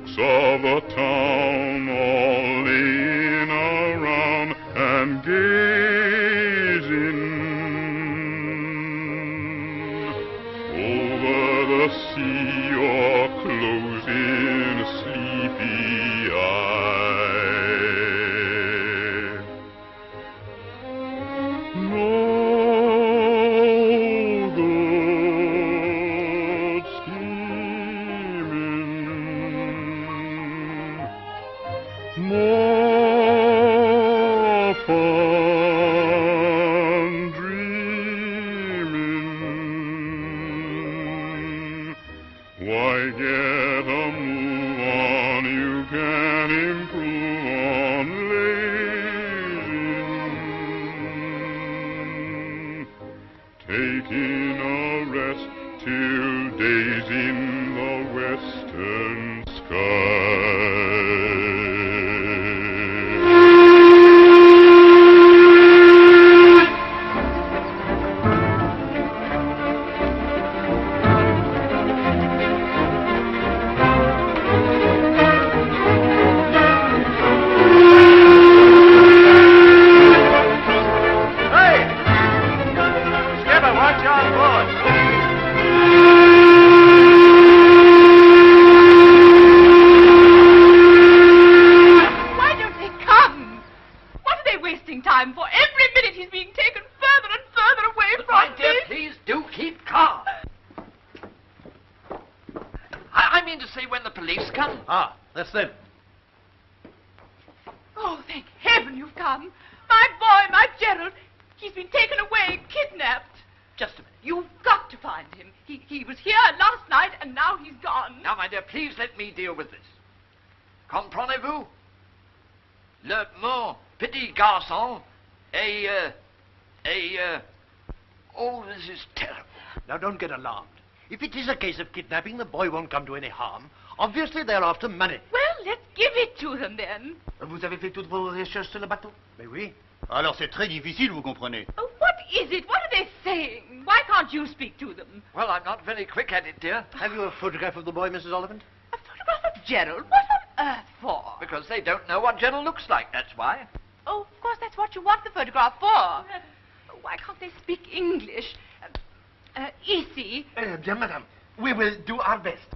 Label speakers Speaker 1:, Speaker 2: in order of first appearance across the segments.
Speaker 1: folks of the town all laying around and gazing over the sea or closing a sleepy eye. No good scheming, more fun dreaming. Why get a move on, you can improve on lazing, taking a rest till day's in the western sky.
Speaker 2: Comprenez-vous? Le mon petit garçon oh, this is terrible.
Speaker 3: Now, don't get alarmed. If it is a case of kidnapping, the boy won't come to any harm. Obviously, they're after money.
Speaker 4: Well, let's give it to them, then.
Speaker 3: Vous avez fait toutes vos recherches sur le bateau?
Speaker 5: Mais oui. Alors, c'est très difficile, vous comprenez.
Speaker 4: Oh, what is it? What are they saying? Why can't you speak to them?
Speaker 2: Well, I'm not very quick at it, dear.
Speaker 3: Have you a photograph of the boy, Mrs. Oliphant?
Speaker 4: A photograph of Gerald? What on earth for?
Speaker 2: Because they don't know what Gerald looks like, that's why.
Speaker 4: Oh, of course, that's what you want the photograph for. Why can't they speak English? Ici.
Speaker 3: Bien, madame. We will do our best.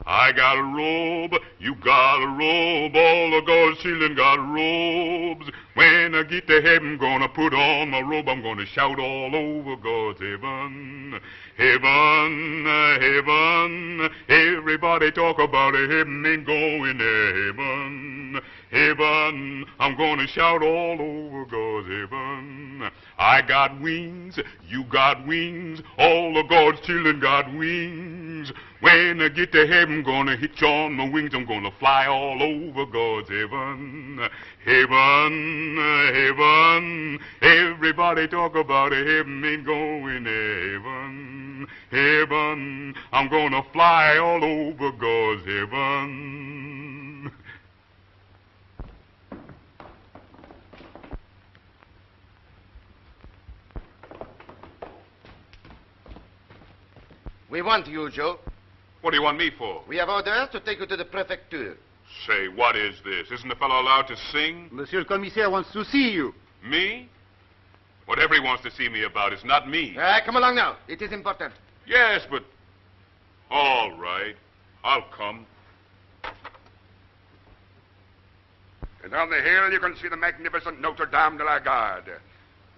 Speaker 1: I got a robe, you got a robe, all the God's children got robes. When I get to heaven, gonna put on my robe, I'm gonna shout all over God's heaven. Heaven, heaven, everybody talk about a heaven, ain't going to heaven. Heaven, I'm gonna shout all over God's heaven. I got wings, you got wings, all of God's children got wings. When I get to heaven, gonna hitch on my wings, I'm gonna fly all over God's heaven. Heaven, heaven, everybody talk about a heaven, ain't going to heaven. Heaven, I'm gonna fly all over God's heaven.
Speaker 6: We want you, Joe.
Speaker 1: What do you want me for?
Speaker 6: We have orders to take you to the prefecture.
Speaker 1: Say, what is this? Isn't the fellow allowed to sing?
Speaker 5: Monsieur le commissaire wants to see you.
Speaker 1: Me? Whatever he wants to see me about, it's not me.
Speaker 6: Come along now. It is important.
Speaker 1: Yes, but... All right. I'll come.
Speaker 7: And on the hill, you can see the magnificent Notre Dame de la Garde.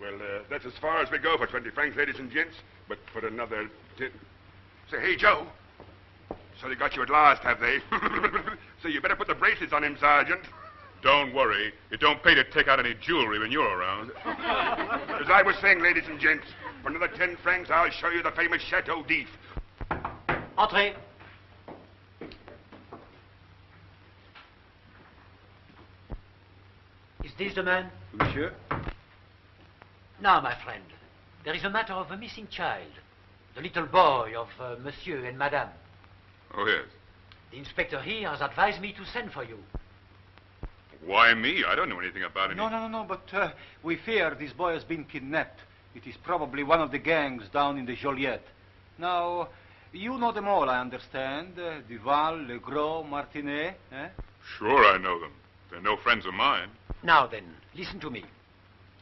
Speaker 7: Well, that's as far as we go for 20 francs, ladies and gents. But for another 10... Say, hey, Joe. So they got you at last, have they? So you better put the bracelets on him, Sergeant.
Speaker 1: Don't worry. It don't pay to take out any jewelry when you're around.
Speaker 7: As I was saying, ladies and gents, for another 10 francs, I'll show you the famous Chateau d'If.
Speaker 3: Entrez. Is this the man?
Speaker 5: Monsieur?
Speaker 3: Now, my friend, there is a matter of a missing child. The little boy of Monsieur and Madame.
Speaker 1: Oh, yes.
Speaker 3: The inspector here has advised me to send for you.
Speaker 1: Why me? I don't know anything about it.
Speaker 5: No, but we fear this boy has been kidnapped. It is probably one of the gangs down in the Joliette. Now, you know them all, I understand. Duval, Legros, Martinet, eh?
Speaker 1: Sure, I know them. They're no friends of mine.
Speaker 3: Now then, listen to me.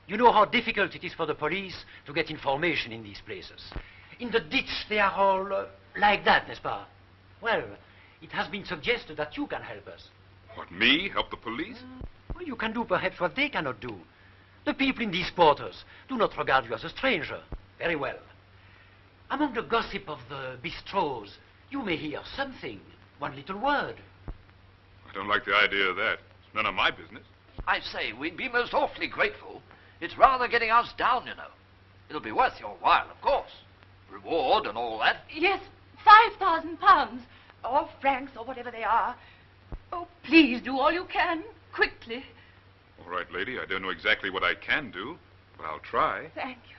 Speaker 3: You know how difficult it is for the police to get information in these places. In the ditch, they are all like that, n'est-ce pas? Well, it has been suggested that you can help us.
Speaker 1: What, me? Help the police?
Speaker 3: Well, you can do perhaps what they cannot do. The people in these quarters do not regard you as a stranger. Very well. Among the gossip of the bistros, you may hear something, one little word.
Speaker 1: I don't like the idea of that. It's none of my business.
Speaker 2: I say, we'd be most awfully grateful. It's rather getting us down, you know. It'll be worth your while, of course. Reward and all that.
Speaker 4: Yes, £5,000. Or francs, or whatever they are. Oh, please do all you can, quickly.
Speaker 1: All right, lady, I don't know exactly what I can do, but I'll try.
Speaker 4: Thank you.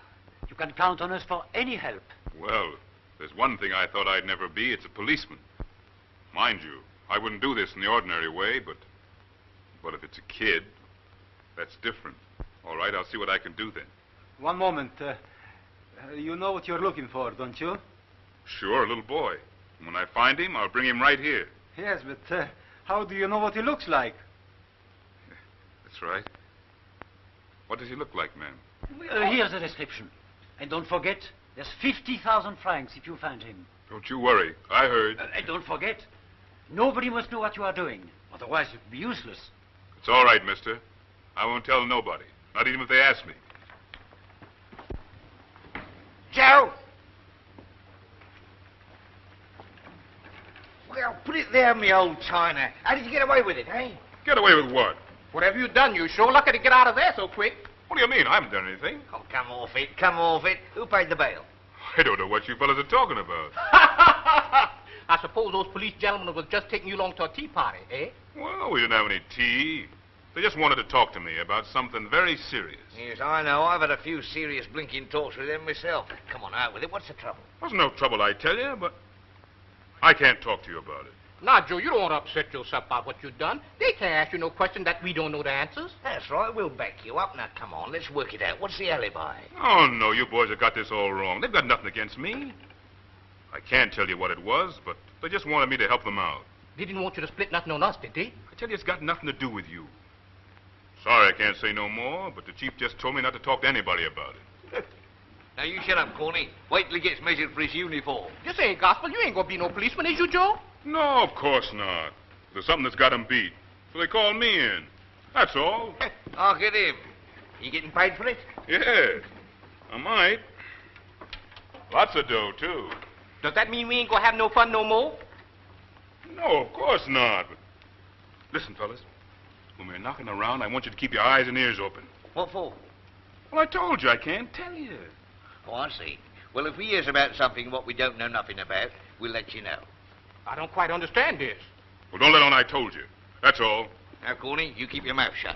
Speaker 3: You can count on us for any help.
Speaker 1: Well, there's one thing I thought I'd never be. It's a policeman. Mind you, I wouldn't do this in the ordinary way, but if it's a kid, that's different. All right, I'll see what I can do then.
Speaker 5: One moment. You know what you're looking for, don't you?
Speaker 1: Sure, a little boy. When I find him, I'll bring him right here.
Speaker 5: Yes, but how do you know what he looks like?
Speaker 1: That's right. What does he look like, ma'am?
Speaker 3: Here's the description. And don't forget, there's 50,000 francs if you find him.
Speaker 1: Don't you worry. I heard.
Speaker 3: And don't forget, nobody must know what you are doing. Otherwise, it would be useless.
Speaker 1: It's all right, mister. I won't tell nobody. Not even if they ask me.
Speaker 6: Joe! Well, put it there, me old China. How did you get away with it, eh?
Speaker 1: Get away with what?
Speaker 8: Whatever you done, you sure lucky to get out of there so quick.
Speaker 1: What do you mean? I haven't done anything.
Speaker 6: Oh, come off it, come off it. Who paid the bail?
Speaker 1: I don't know what you fellas are talking about.
Speaker 8: I suppose those police gentlemen was just taking you along to a tea party, eh?
Speaker 1: Well, we didn't have any tea. They just wanted to talk to me about something very serious.
Speaker 6: Yes, I know. I've had a few serious blinking talks with them myself. Come on, out with it. What's the trouble?
Speaker 1: There's no trouble, I tell you, but I can't talk to you about it.
Speaker 8: Now, Joe, you don't want to upset yourself about what you've done. They can't ask you no question that we don't know the answers.
Speaker 6: That's right. We'll back you up. Now, come on. Let's work it out. What's the alibi?
Speaker 1: Oh, no, you boys have got this all wrong. They've got nothing against me. I can't tell you what it was, but they just wanted me to help them out.
Speaker 8: They didn't want you to split nothing on us, did they?
Speaker 1: I tell you, it's got nothing to do with you. Sorry I can't say no more, but the chief just told me not to talk to anybody about it.
Speaker 6: Now, you shut up, Corny. Wait till he gets measured for his uniform.
Speaker 8: This ain't gospel. You ain't gonna be no policeman, is you, Joe?
Speaker 1: No, of course not. There's something that's got him beat, so they called me in. That's all.
Speaker 6: Look at him. You getting paid for it?
Speaker 1: Yeah, I might. Lots of dough, too.
Speaker 8: Does that mean we ain't gonna have no fun no more?
Speaker 1: No, of course not. But listen, fellas, when we're knocking around, I want you to keep your eyes and ears open.
Speaker 6: What for?
Speaker 1: Well, I told you I can't tell you.
Speaker 6: Oh, I see. Well, if we hears about something what we don't know nothing about, we'll let you know.
Speaker 8: I don't quite understand this.
Speaker 1: Well, don't let on I told you. That's all.
Speaker 6: Now, Corny, you keep your mouth shut.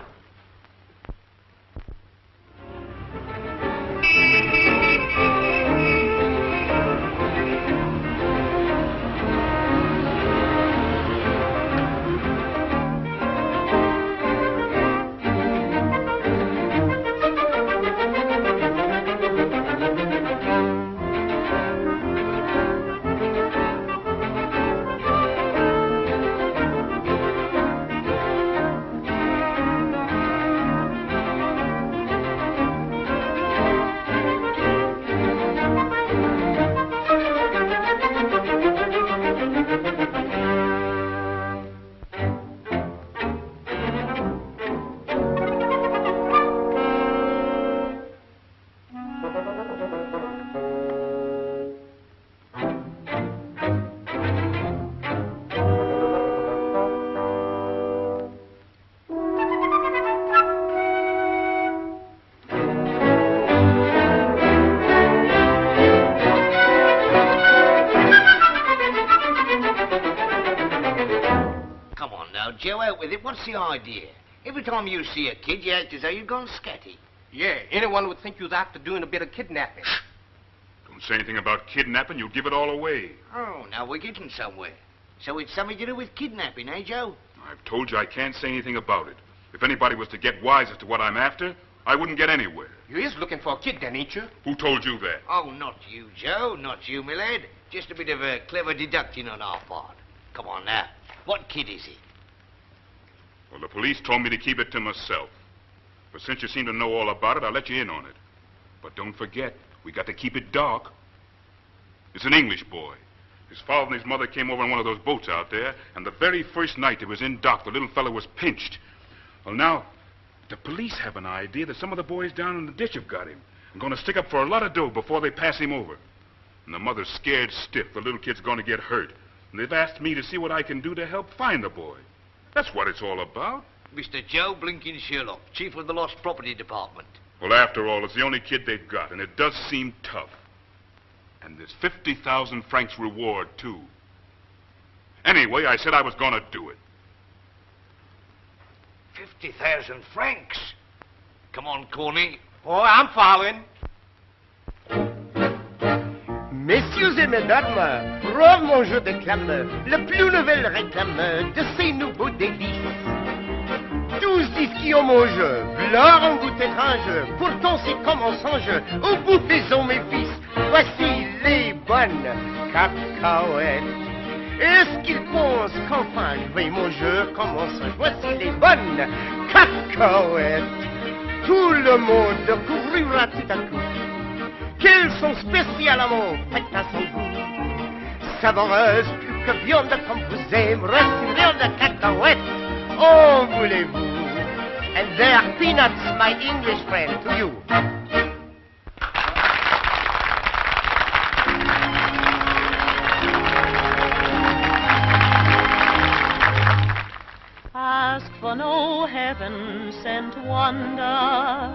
Speaker 6: Joe, out with it. What's the idea? Every time you see a kid, you act as though you've gone scatty.
Speaker 8: Yeah, anyone would think you was after doing a bit of kidnapping.
Speaker 1: Don't say anything about kidnapping. You'll give it all away.
Speaker 6: Oh, now we're getting somewhere. So it's something to do with kidnapping, eh, Joe?
Speaker 1: I've told you I can't say anything about it. If anybody was to get wise as to what I'm after, I wouldn't get anywhere.
Speaker 8: You is looking for a kid then, ain't you?
Speaker 1: Who told you that?
Speaker 6: Oh, not you, Joe. Not you, my lad. Just a bit of clever deducting on our part. Come on now. What kid is it?
Speaker 1: Well, the police told me to keep it to myself. But since you seem to know all about it, I'll let you in on it. But don't forget, we got to keep it dark. It's an English boy. His father and his mother came over on one of those boats out there, and the very first night it was in dock, the little fellow was pinched. Well, now, the police have an idea that some of the boys down in the ditch have got him and going to stick up for a lot of dough before they pass him over. And the mother's scared stiff. The little kid's going to get hurt. And they've asked me to see what I can do to help find the boy. That's what it's all about.
Speaker 6: Mr. Joe Blinkin Sherlock, Chief of the Lost Property Department.
Speaker 1: Well, after all, it's the only kid they've got, and it does seem tough. And there's 50,000 francs reward, too. Anyway, I said I was going to do it.
Speaker 6: 50,000 francs? Come on, Corny.
Speaker 8: Oh, I'm following.
Speaker 9: Messieurs et mesdames, prouve mon jeu de clame, le plus nouvelle réclame de ces nouveaux délices. Tous disent qui ont mon jeu, leur en goût étrange, pourtant c'est comme on songe, au bout faisons mes fils, voici les bonnes cacahuètes. Est-ce qu'ils pensent qu'enfin jouer mon jeu commence? Voici les bonnes cacahuètes. Tout le monde courura tout à coup. Qu'elles sont spécialement faites à son goût. Savoureuses, plus que viande comme vous aimez, retirées de cacahuètes. Oh, voulez-vous? And they are peanuts, my English friend, to you.
Speaker 10: Ask for no heaven-sent wonder,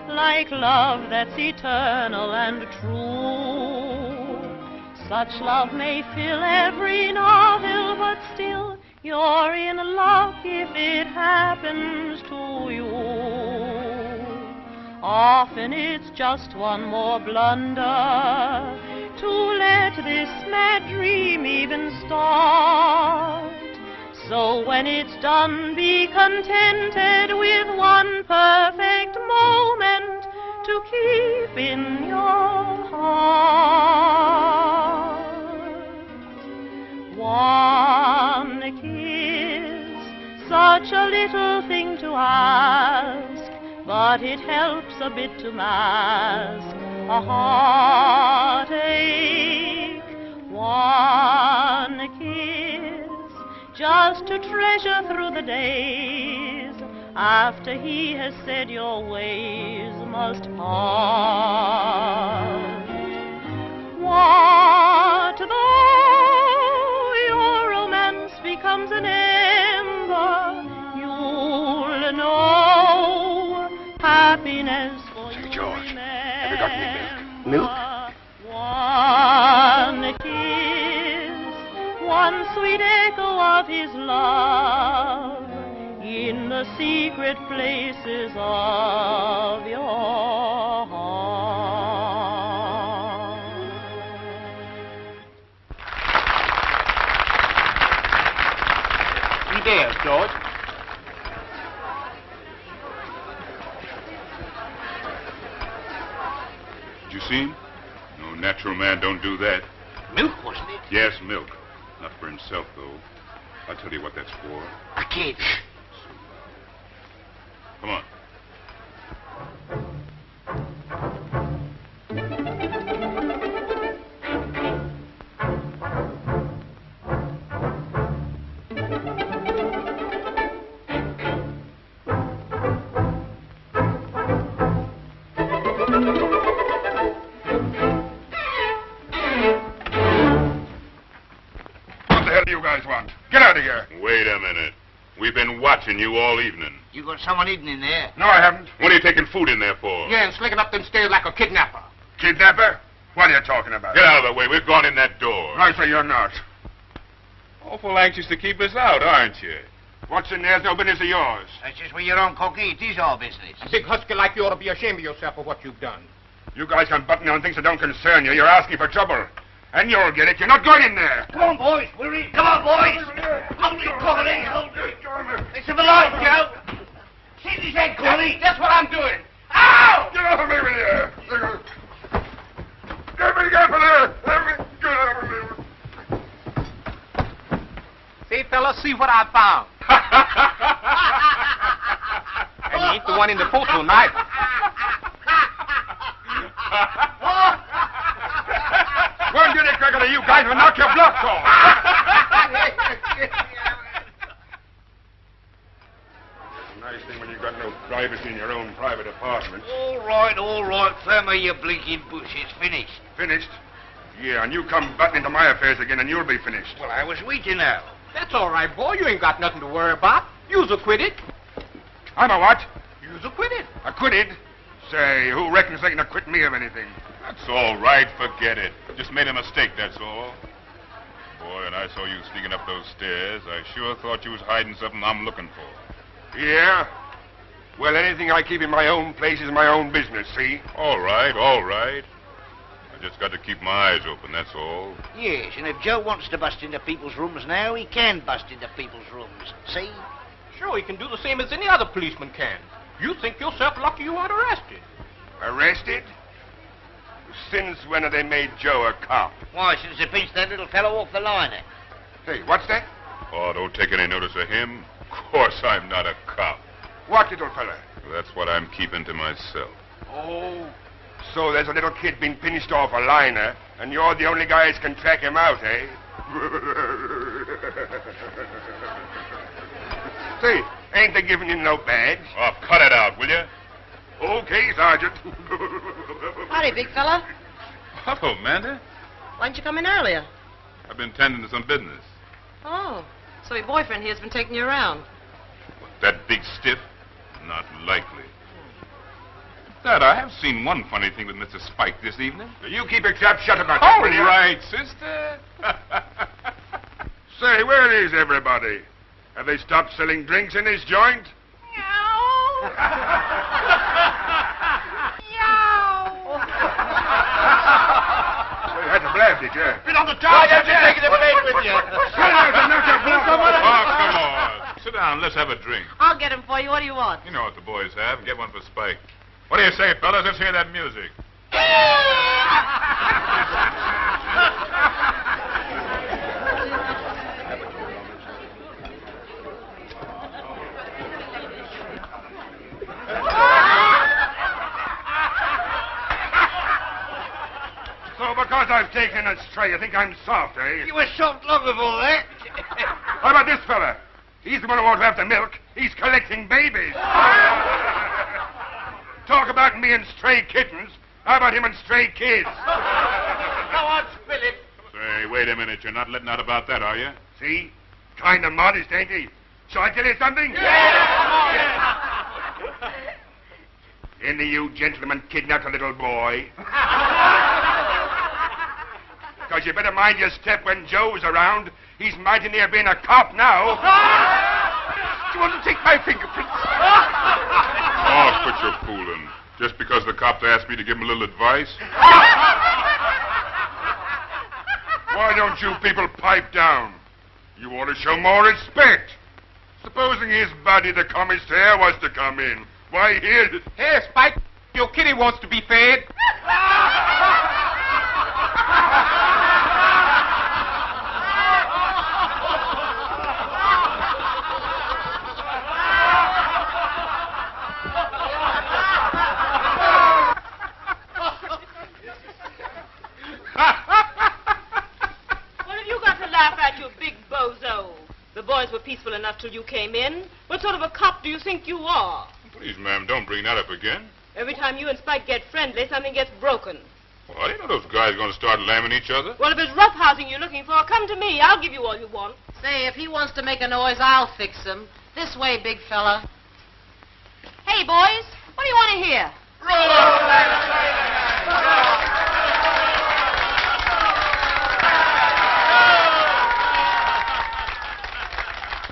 Speaker 10: like love that's eternal and true. Such love may fill every novel, but still you're in luck if it happens to you. Often it's just one more blunder to let this mad dream even start. So when it's done, be contented with one perfect moment to keep in your heart. One kiss, such a little thing to ask, but it helps a bit to mask a heartache. One kiss, just to treasure through the days after he has said your ways must part. What though your romance becomes an ember, you'll know happiness for you.
Speaker 7: George, have you got any
Speaker 9: Milk?
Speaker 10: One kiss, one sweet echo of his love in the secret places of your heart.
Speaker 8: He dares, George.
Speaker 1: Did you see him? No natural man don't do that.
Speaker 6: Milk, wasn't it?
Speaker 1: Yes, milk. Not for himself, though. I'll tell you what that's for.
Speaker 6: A kid.
Speaker 1: Come on.
Speaker 7: What the hell do you guys want? Get out of here.
Speaker 1: Wait a minute. We've been watching you all evening.
Speaker 6: You got someone hidden in there?
Speaker 7: No, I haven't.
Speaker 1: What are you taking food in there for?
Speaker 8: Yeah, and slinking up them stairs like a kidnapper.
Speaker 7: Kidnapper? What are you talking about?
Speaker 1: Get out of the way. We've gone in that door.
Speaker 7: I say you're not.
Speaker 1: Awful anxious to keep us out, aren't you?
Speaker 7: What's in there's no business of yours.
Speaker 6: That's just where your own cocky. It is our business.
Speaker 8: A big husky like you ought to be ashamed of yourself for what you've done.
Speaker 7: You guys come buttoning on things that don't concern you. You're asking for trouble. And you'll get it. You're not going in there.
Speaker 6: Come on, boys. We're in. Come on, boys. Hold it, Corny. Hold it. It's a light, Joe.
Speaker 8: what I found. And he ain't the one in the forecastle neither.
Speaker 7: One dirty cracker of you guys will knock your blocks off. Nice thing when you've got no privacy in your own private apartment.
Speaker 6: All right, Flemmer, you blinking bush. It's finished.
Speaker 7: Finished? Yeah, and you come butting into my affairs again and you'll be finished.
Speaker 6: Well, I was waiting now.
Speaker 8: That's all right, boy. You ain't got nothing to worry about. You's acquitted.
Speaker 7: I'm a what?
Speaker 8: You's acquitted.
Speaker 7: Acquitted? Say, who reckons they can acquit me of anything?
Speaker 1: That's all right. Forget it. Just made a mistake, that's all. Boy, and I saw you sneaking up those stairs. I sure thought you was hiding something I'm looking for.
Speaker 7: Yeah? Well, anything I keep in my own place is my own business, see?
Speaker 1: All right, all right. I just got to keep my eyes open, that's all.
Speaker 6: Yes, and if Joe wants to bust into people's rooms now, he can bust into people's rooms. See?
Speaker 8: Sure, he can do the same as any other policeman can. You think yourself lucky you weren't arrested.
Speaker 7: Arrested? Since when have they made Joe a cop?
Speaker 6: Why, since they pinched that little fellow off the liner.
Speaker 7: Hey, what's that?
Speaker 1: Oh, don't take any notice of him. Of course I'm not a cop.
Speaker 7: What little fella?
Speaker 1: That's what I'm keeping to myself.
Speaker 7: Oh, so there's a little kid been pinched off a liner, and you're the only guys can track him out, eh? Say, ain't they giving him no badge?
Speaker 1: Oh, cut it out, will you?
Speaker 7: Okay, Sergeant.
Speaker 11: Howdy, big fella.
Speaker 1: Hello, Amanda.
Speaker 11: Why didn't you come in earlier?
Speaker 1: I've been tending to some business.
Speaker 11: Oh, so your boyfriend here's been taking you around.
Speaker 1: What, that big stiff? Not likely. Dad, I have seen one funny thing with Mr. Spike this evening.
Speaker 7: You keep your trap shut about
Speaker 1: All
Speaker 7: that, will you?
Speaker 1: right, sister.
Speaker 7: Say, where is everybody? Have they stopped selling drinks in this joint? You had to blast it, yeah.
Speaker 6: Been on the job. Don't you take it away with you?
Speaker 7: Shut out and knock your block off.
Speaker 1: Oh, come on. Sit down. Let's have a drink.
Speaker 11: I'll get him for you. What do you want?
Speaker 1: You know what the boys have. Get one for Spike. What do you say, fellas? Let's hear that music.
Speaker 7: So because I've taken a stray, you think I'm soft, eh?
Speaker 6: You were soft long before that.
Speaker 7: What about this fella? He's the one who won't have the milk. He's collecting babies. Talk about me and stray kittens. How about him and stray kids?
Speaker 6: Go on, spill it.
Speaker 1: Say, wait a minute. You're not letting out about that, are you?
Speaker 7: See? Kind of modest, ain't he? Shall I tell you something? Any of you gentlemen kidnapped a little boy? Because you better mind your step when Joe's around. He's mighty near being a cop now.
Speaker 6: Do you want to take my fingerprints?
Speaker 1: Oh, quit your fooling. Just because the cops asked me to give him a little advice?
Speaker 7: Why don't you people pipe down? You ought to show more respect. Supposing his buddy, the commissaire, was to come in. Why, he'd...
Speaker 8: Hey, Spike, your kitty wants to be fed.
Speaker 10: Peaceful enough till you came in. What sort of a cop do you think you are?
Speaker 1: Please, ma'am, don't bring that up again.
Speaker 10: Every time you and Spike get friendly, something gets broken.
Speaker 1: Well, I didn't know those guys were going to start lambing each other.
Speaker 10: Well, if it's roughhousing you're looking for, come to me. I'll give you all you want.
Speaker 11: Say, if he wants to make a noise, I'll fix him. This way, big fella. Hey, boys, what do you want to hear?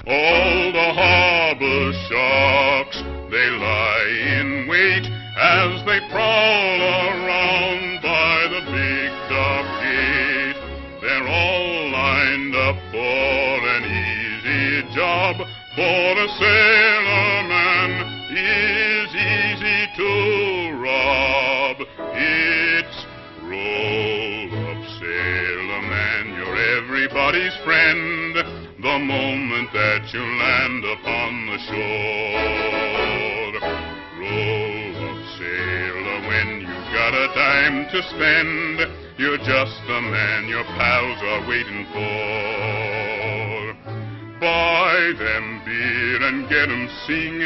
Speaker 1: All the harbor sharks, they lie in wait as they prowl around by the big dock gate. They're all lined up for an easy job, for a sailorman is easy to rob. It's roll up, sailorman, you're everybody's friend. The the moment that you land upon the shore. Roll up, sailor, when you've got a dime to spend. You're just the man your pals are waiting for. Buy them beer and get 'em singing.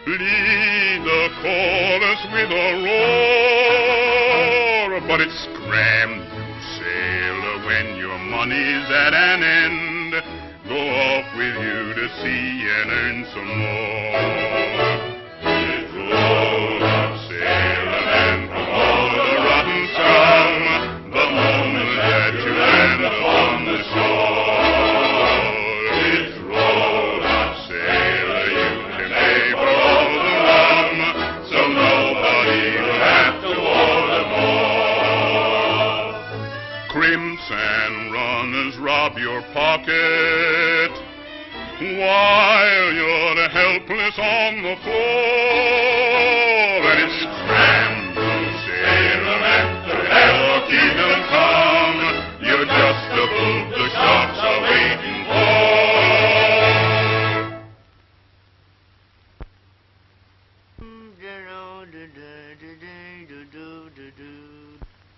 Speaker 1: Lead the chorus with a roar. But it's scram, you sailor, when your money's at an end. Go off with you to sea and earn some more. Roll up, sailor man, from all the rotten scum, the moment that you land upon the shore. It's roll up, sailor, you can pay for all the rum, so nobody will have to order more. Crimps and runners rob your pocket while you're helpless on the floor. And it's scram, you sailor man, to hell or kingdom come. You're just a fool the sharks are waiting
Speaker 6: for.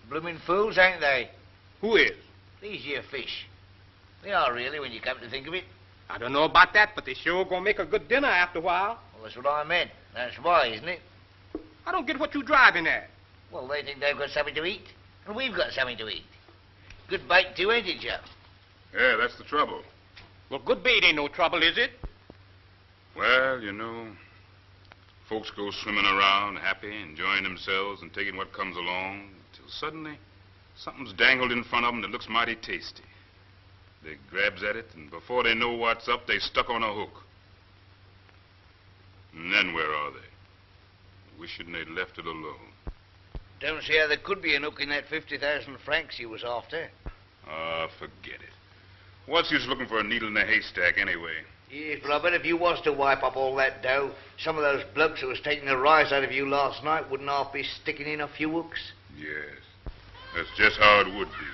Speaker 6: Blooming fools, ain't they?
Speaker 8: Who is?
Speaker 6: These here fish. They are really, when you come to think of it.
Speaker 8: I don't know about that, but they sure gonna make a good dinner after a while.
Speaker 6: Well, that's what I meant. That's why, isn't it?
Speaker 8: I don't get what you're driving at.
Speaker 6: Well, they think they've got something to eat, and we've got something to eat. Good bait too, ain't it, Joe?
Speaker 1: Yeah, that's the trouble.
Speaker 8: Well, good bait ain't no trouble, is it?
Speaker 1: Well, you know, folks go swimming around happy, enjoying themselves and taking what comes along, until suddenly something's dangled in front of them that looks mighty tasty. They grabs at it, and before they know what's up, they stuck on a hook. And then where are they? Wishing they'd left it alone.
Speaker 6: Don't see how there could be an hook in that 50,000 francs you was after.
Speaker 1: Ah, forget it. What's use looking for a needle in a haystack anyway?
Speaker 6: Yes, but I bet if you was to wipe up all that dough, some of those blokes who was taking a rise out of you last night wouldn't half be sticking in a few hooks.
Speaker 1: Yes, that's just how it would be.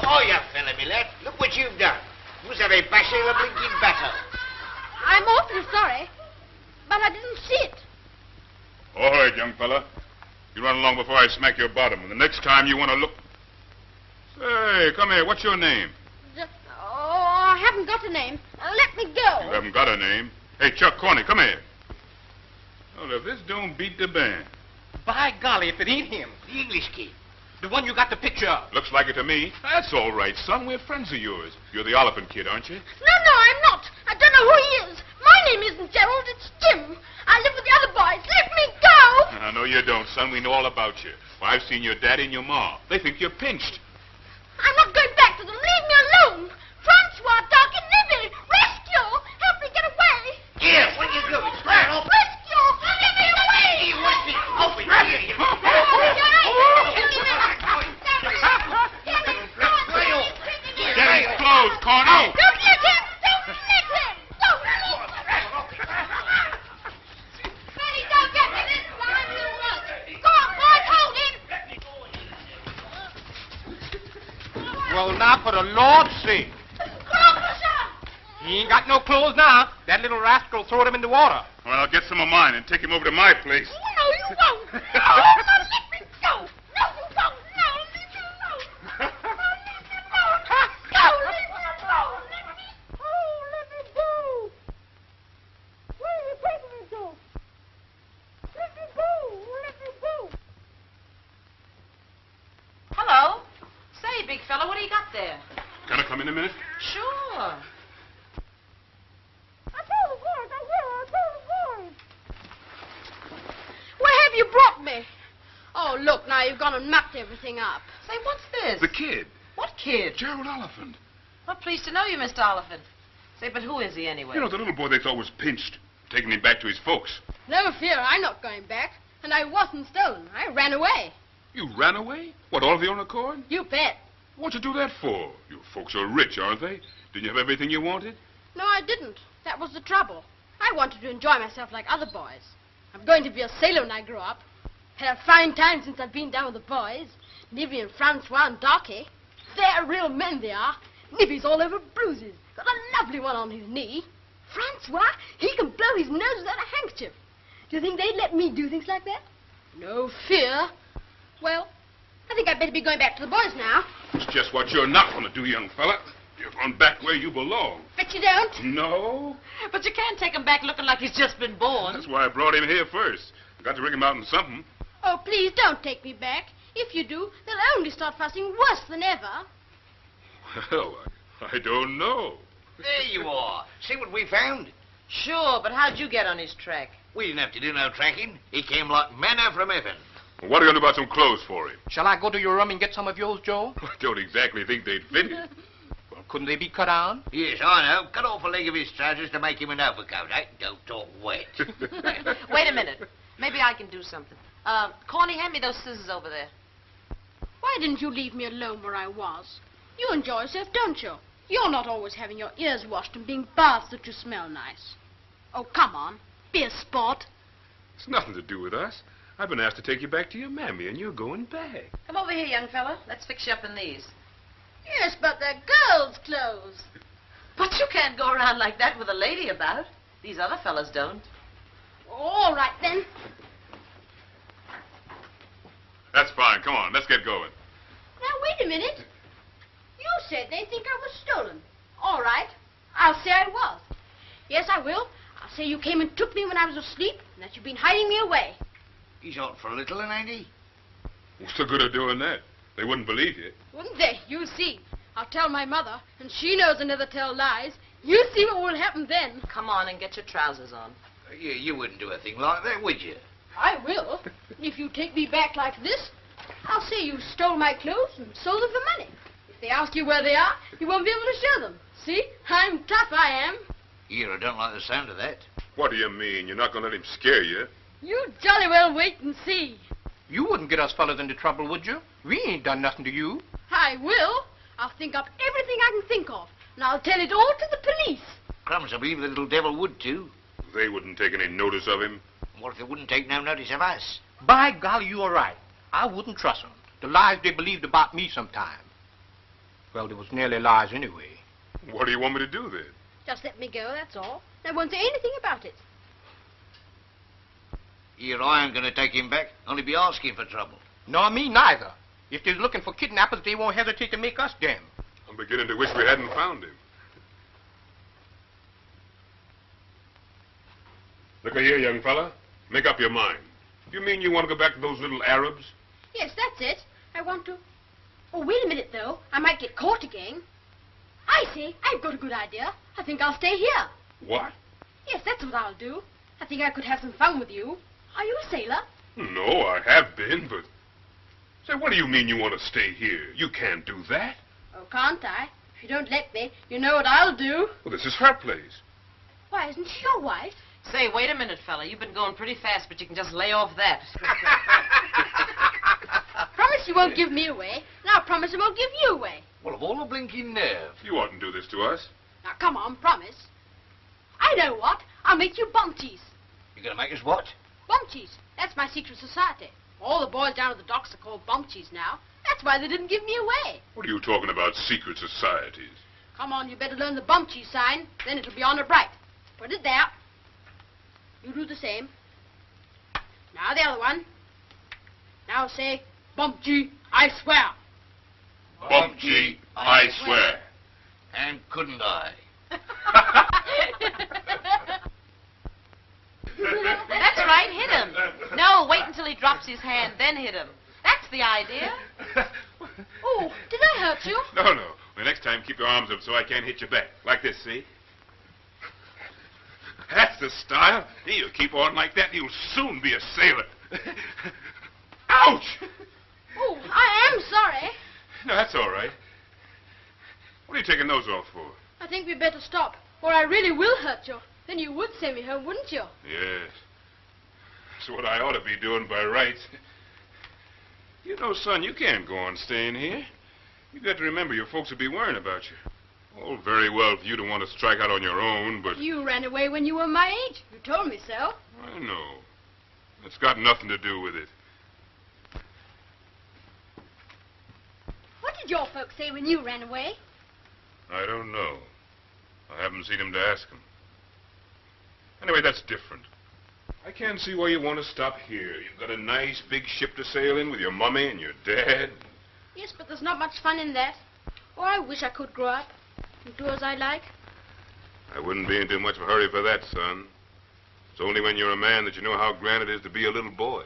Speaker 6: Oh, you fella, me lad. Look what you've done. You must have a bashing of a blinking battle.
Speaker 12: I'm awfully sorry, but I didn't see it.
Speaker 1: All right, young fella. You run along before I smack your bottom. And the next time you want to look... Say, come here. What's your name?
Speaker 12: I haven't got a name. Let me go.
Speaker 1: You haven't got a name? Hey, Chuck Corney, come here. Well, if this don't beat the band.
Speaker 8: By golly, if it ain't him.
Speaker 6: The English kid.
Speaker 8: The one you got the picture of.
Speaker 1: Looks like it to me. That's all right, son. We're friends of yours. You're the Oliphant Kid, aren't you?
Speaker 12: No, I'm not. I don't know who he is. My name isn't Gerald, it's Jim. I live with the other boys. Let me go.
Speaker 1: No, you don't, son. We know all about you. Well, I've seen your daddy and your ma. They think you're pinched.
Speaker 12: I'm not going back to them. Leave me alone. Francois, Doc, and Libby. Rescue. Help me get away.
Speaker 6: Here, what are you doing?
Speaker 12: Rescue. Get me away.
Speaker 6: Open here.
Speaker 1: Daddy's closed, Corney.
Speaker 12: Don't let him. Don't let him. Don't let him. Betty, don't get me this time, you won't. Go on, boys, hold him.
Speaker 8: Well, now, for the Lord's sake.
Speaker 12: Officer.
Speaker 8: He ain't got no clothes now. That little rascal throwed him in the water.
Speaker 1: Well, I'll get some of mine and take him over to my place.
Speaker 12: Oh, no, you won't. No, let me go. No, you won't. No, leave me alone. No, leave me alone. No, leave me alone. Let me go. Where are you taking me to? Let me go. Let me go.
Speaker 11: Hello. Say, big fella, what do you got there?
Speaker 1: Can I come in a minute?
Speaker 11: Sure.
Speaker 12: I told the boys. I told the boys. Where have you brought me? Oh, look, now you've gone and mucked everything up.
Speaker 11: Say, what's this?
Speaker 1: The kid.
Speaker 11: What kid?
Speaker 1: Gerald Oliphant.
Speaker 11: Well, pleased to know you, Mr. Oliphant. Say, but who is he anyway?
Speaker 1: You know, the little boy they thought was pinched. Taking him back to his folks.
Speaker 12: Never fear, I'm not going back. And I wasn't stolen. I ran away.
Speaker 1: You ran away? What, all of your own accord?
Speaker 12: You bet.
Speaker 1: What'd you do that for? Your folks are rich, aren't they? Didn't you have everything you wanted?
Speaker 13: No, I didn't. That was the trouble. I wanted to enjoy myself like other boys. I'm going to be a sailor when I grow up. Had a fine time since I've been down with the boys. Nibby and Francois and Darky. They're real men, they are. Nibby's all over bruises. Got a lovely one on his knee. Francois, he can blow his nose without a handkerchief. Do you think they'd let me do things like that? No fear. Well, I think I'd better be going back to the boys now.
Speaker 7: It's just what you're not going to do, young fella. You're going back where you belong.
Speaker 13: Bet you don't?
Speaker 7: No.
Speaker 11: But you can't take him back looking like he's just been born.
Speaker 7: That's why I brought him here first. Got to rig him out in something.
Speaker 13: Oh, please don't take me back. If you do, they'll only start fussing worse than ever.
Speaker 7: Well, I don't know.
Speaker 6: There you are. See what we found?
Speaker 11: Sure, but how'd you get on his track?
Speaker 6: We didn't have to do no tracking. He came like manna from heaven.
Speaker 7: Well, what are you going to do about some clothes for him?
Speaker 8: Shall I go to your room and get some of yours, Joe?
Speaker 7: I don't exactly think they'd fit him.
Speaker 8: Well, couldn't they be cut on?
Speaker 6: Yes, I know. Cut off a leg of his trousers to make him an overcoat, eh? Don't talk wet.
Speaker 11: Wait a minute. Maybe I can do something. Corny, hand me those scissors over there.
Speaker 13: Why didn't you leave me alone where I was? You enjoy yourself, don't you? You're not always having your ears washed and being bathed that you smell nice. Oh, come on. Be a sport.
Speaker 7: It's nothing to do with us. I've been asked to take you back to your mammy, and you're going back.
Speaker 11: Come over here, young fella. Let's fix you up in these.
Speaker 13: Yes, but they're girls' clothes.
Speaker 11: But you can't go around like that with a lady about. These other fellas don't.
Speaker 13: All right, then.
Speaker 7: That's fine. Come on, let's get going.
Speaker 13: Now, wait a minute. You said they think I was stolen. All right. I'll say I was. Yes, I will. I'll say you came and took me when I was asleep and that you've been hiding me away.
Speaker 6: He's out for a little, ain't he?
Speaker 7: What's the good of doing that? They wouldn't believe you.
Speaker 13: Wouldn't they? You see. I'll tell my mother, and she knows I never tell lies. You see what will happen then.
Speaker 11: Come on and get your trousers on.
Speaker 6: You wouldn't do a thing like that, would you?
Speaker 13: I will. If you take me back like this, I'll say you stole my clothes and sold them for money. If they ask you where they are, you won't be able to show them. See? I'm tough, I am.
Speaker 6: Here, I don't like the sound of that.
Speaker 7: What do you mean? You're not going to let him scare you?
Speaker 13: You jolly well wait and see.
Speaker 8: You wouldn't get us fellas into trouble, would you? We ain't done nothing to you.
Speaker 13: I will. I'll think up everything I can think of, and I'll tell it all to the police.
Speaker 6: Crumbs, I believe the little devil would, too.
Speaker 7: They wouldn't take any notice of him.
Speaker 6: What if they wouldn't take no notice of us?
Speaker 8: By golly, you are right. I wouldn't trust them. The lies they believed about me sometime. Well, they was nearly lies anyway.
Speaker 7: What do you want me to do, then?
Speaker 13: Just let me go, that's all. They won't say anything about it.
Speaker 6: Here, I ain't going to take him back. Only be asking for trouble.
Speaker 8: Nor me neither. If they're looking for kidnappers, they won't hesitate to make us damn.
Speaker 7: I'm beginning to wish we hadn't found him. Look here, young fella. Make up your mind. You mean you want to go back to those little Arabs?
Speaker 13: Yes, that's it. I want to... Oh, wait a minute, though. I might get caught again. I say, I've got a good idea. I think I'll stay here.
Speaker 7: What?
Speaker 13: Yes, that's what I'll do. I think I could have some fun with you. Are you a sailor?
Speaker 7: No, I have been, but... Say, what do you mean you want to stay here? You can't do that.
Speaker 13: Oh, can't I? If you don't let me, you know what I'll do.
Speaker 7: Well, this is her place.
Speaker 13: Why, isn't she your wife?
Speaker 11: Say, wait a minute, fella. You've been going pretty fast, but you can just lay off that.
Speaker 13: Promise you won't give me away, and I'll promise I won't give you away.
Speaker 6: Well, of all the blinking nerve.
Speaker 7: You oughtn't do this to us.
Speaker 13: Now, come on, promise. I know what. I'll make you bumchies.
Speaker 6: You're going to make us what?
Speaker 13: Bumchies. That's my secret society. All the boys down at the docks are called bumchies now. That's why they didn't give me away.
Speaker 7: What are you talking about, secret societies?
Speaker 13: Come on, you better learn the bumchie sign. Then it'll be on the bright. Put it there. You do the same. Now the other one. Now say, bumchie, I swear.
Speaker 7: Bumchie, I swear.
Speaker 6: And couldn't I?
Speaker 11: That's right, hit him. No, wait until he drops his hand, then hit him. That's the idea.
Speaker 13: Oh, did I hurt you?
Speaker 7: No. The next time, keep your arms up so I can't hit you back. Like this, see? That's the style. You keep on like that, you'll soon be a sailor. Ouch!
Speaker 13: Oh, I am sorry.
Speaker 7: No, that's all right. What are you taking those off for?
Speaker 13: I think we'd better stop, or I really will hurt you. Then you would send me home, wouldn't you?
Speaker 7: Yes. That's what I ought to be doing by rights. You know, son, you can't go on staying here. You got to remember your folks will be worrying about you.
Speaker 1: All very well for you to want to strike out on your own, but...
Speaker 13: You ran away when you were my age. You told me so.
Speaker 1: I know. It's got nothing to do with it.
Speaker 13: What did your folks say when you ran away?
Speaker 1: I don't know. I haven't seen him to ask him. Anyway, that's different. I can't see why you want to stop here. You've got a nice big ship to sail in with your mummy and your dad.
Speaker 13: Yes, but there's not much fun in that. Oh, I wish I could grow up and do as I like.
Speaker 1: I wouldn't be in too much of a hurry for that, son. It's only when you're a man that you know how grand it is to be a little boy.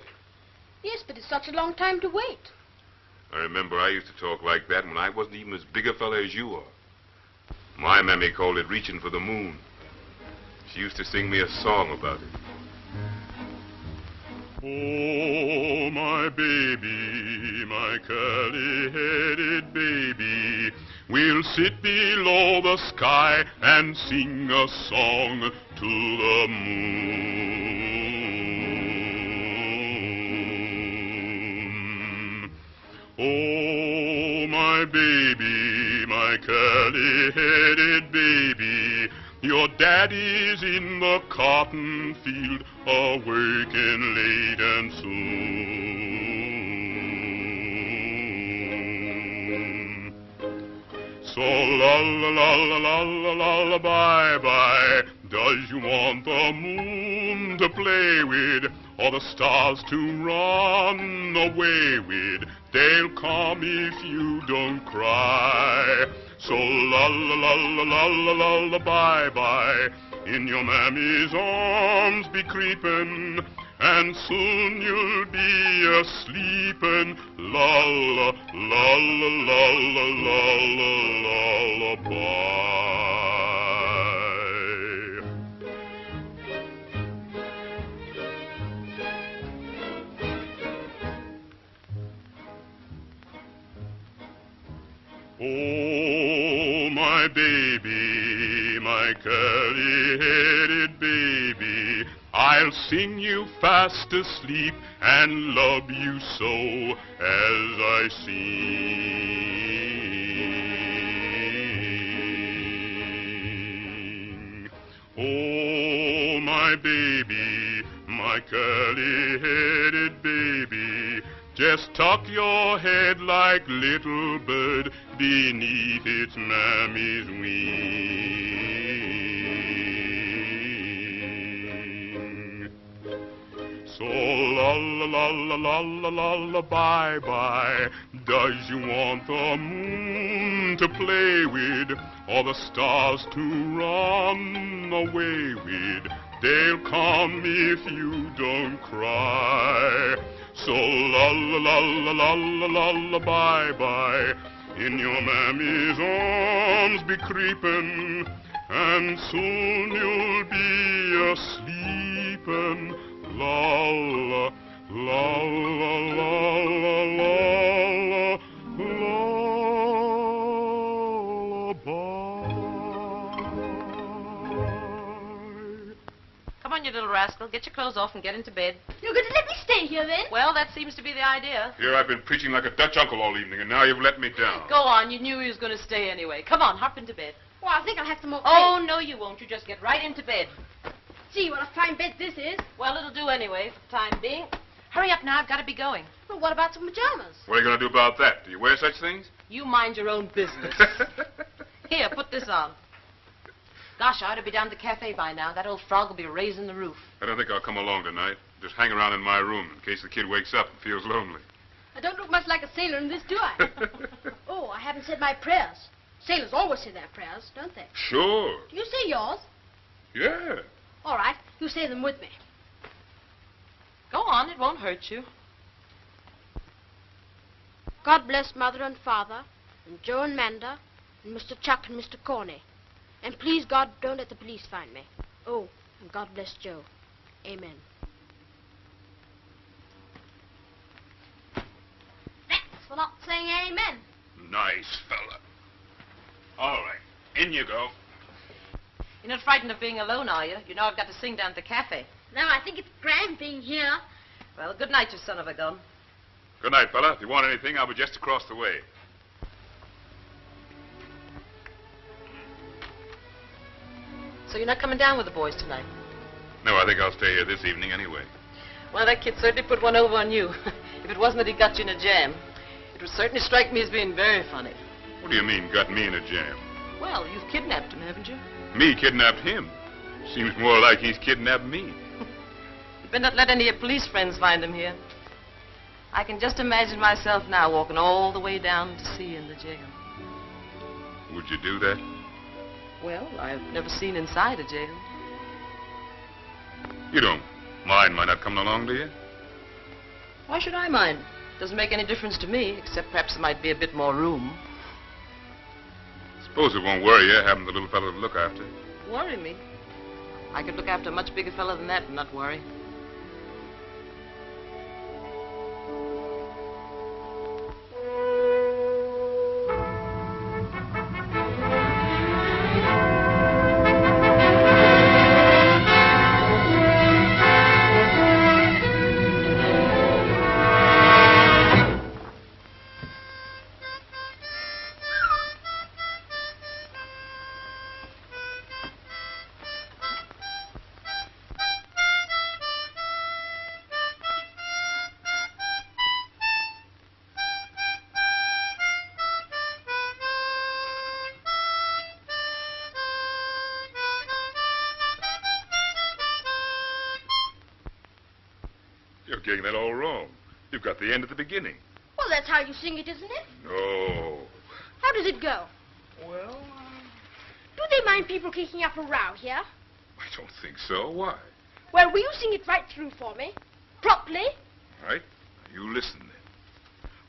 Speaker 13: Yes, but it's such a long time to wait.
Speaker 1: I remember I used to talk like that when I wasn't even as big a fella as you are. My mammy called it reaching for the moon. She used to sing me a song about it. Oh, my baby, my curly-headed baby, we'll sit below the sky and sing a song to the moon. Oh, my baby, my curly-headed baby, your daddy's in the cotton field, awaking late and soon. So la bye bye, does you want the moon to play with, or the stars to run away with? They'll come if you don't cry. So la bye bye, in your mammy's arms be creepin', and soon you'll be a-sleepin'. Lullaby. Oh, my baby, my curly-headed baby, I'll sing you fast asleep and love you so as I sing. Oh, my baby, my curly-headed baby, just tuck your head like little bird beneath its mammy's wing. So la bye bye, does you want the moon to play with, or the stars to run away with? They'll come if you don't cry. So la bye bye, in your mammy's arms be creepin', and soon you'll be a-sleepin'. La
Speaker 11: Come on, you little rascal. Get your clothes off and get into bed.
Speaker 13: You're going to let me stay here, then?
Speaker 11: Well, that seems to be the idea.
Speaker 1: Here I've been preaching like a Dutch uncle all evening, and now you've let me down.
Speaker 11: Go on. You knew he was going to stay anyway. Come on, hop into bed.
Speaker 13: Well, I think I'll have some more
Speaker 11: Oh, no, you won't. You just get right into bed.
Speaker 13: Gee, what a fine bed this is.
Speaker 11: Well, it'll do anyway for the time being. Hurry up now. I've got to be going.
Speaker 13: Well, what about some pajamas?
Speaker 1: What are you going to do about that? Do you wear such things?
Speaker 11: You mind your own business. Here, put this on. Gosh, I ought to be down at the cafe by now. That old frog will be raising the roof.
Speaker 1: I don't think I'll come along tonight. Just hang around in my room in case the kid wakes up and feels lonely.
Speaker 13: I don't look much like a sailor in this, do I? Oh, I haven't said my prayers. Sailors always say their prayers, don't they?
Speaker 1: Sure.
Speaker 13: Do you say yours?
Speaker 1: Yeah.
Speaker 13: All right, you say them with me.
Speaker 11: Go on, it won't hurt you.
Speaker 13: God bless Mother and Father, and Joe and Manda, and Mr. Chuck and Mr. Corney. And please, God, don't let the police find me. Oh, and God bless Joe. Amen. Thanks for not saying amen.
Speaker 1: Nice fella. All right, in you go.
Speaker 11: You're not frightened of being alone, are you? You know I've got to sing down at the cafe.
Speaker 13: No, I think it's grand being here.
Speaker 11: Well, good night, you son of a gun.
Speaker 1: Good night, fella. If you want anything, I'll be just across the way.
Speaker 11: So you're not coming down with the boys tonight?
Speaker 1: No, I think I'll stay here this evening anyway.
Speaker 11: Well, that kid certainly put one over on you. If it wasn't that he got you in a jam, it would certainly strike me as being very funny.
Speaker 1: What do you mean, got me in a jam?
Speaker 11: Well, you've kidnapped him, haven't you?
Speaker 1: Me kidnapped him? Seems more like he's kidnapped me.
Speaker 11: You better not let any of your police friends find him here. I can just imagine myself now walking all the way down to see you in the jail.
Speaker 1: Would you do that?
Speaker 11: Well, I've never seen inside a jail.
Speaker 1: You don't mind my not coming along, do you?
Speaker 11: Why should I mind? Doesn't make any difference to me, except perhaps there might be a bit more room.
Speaker 1: Suppose it won't worry you having the little fellow to look after.
Speaker 11: Worry me? I could look after a much bigger fellow than that and not worry.
Speaker 1: You're getting that all wrong. You've got the end at the beginning.
Speaker 13: Well, that's how you sing it, isn't it?
Speaker 1: No.
Speaker 13: How does it go?
Speaker 1: Well,
Speaker 13: Do they mind people kicking up a row here?
Speaker 1: I don't think so. Why?
Speaker 13: Well, will you sing it right through for me? Properly?
Speaker 1: All right. You listen then.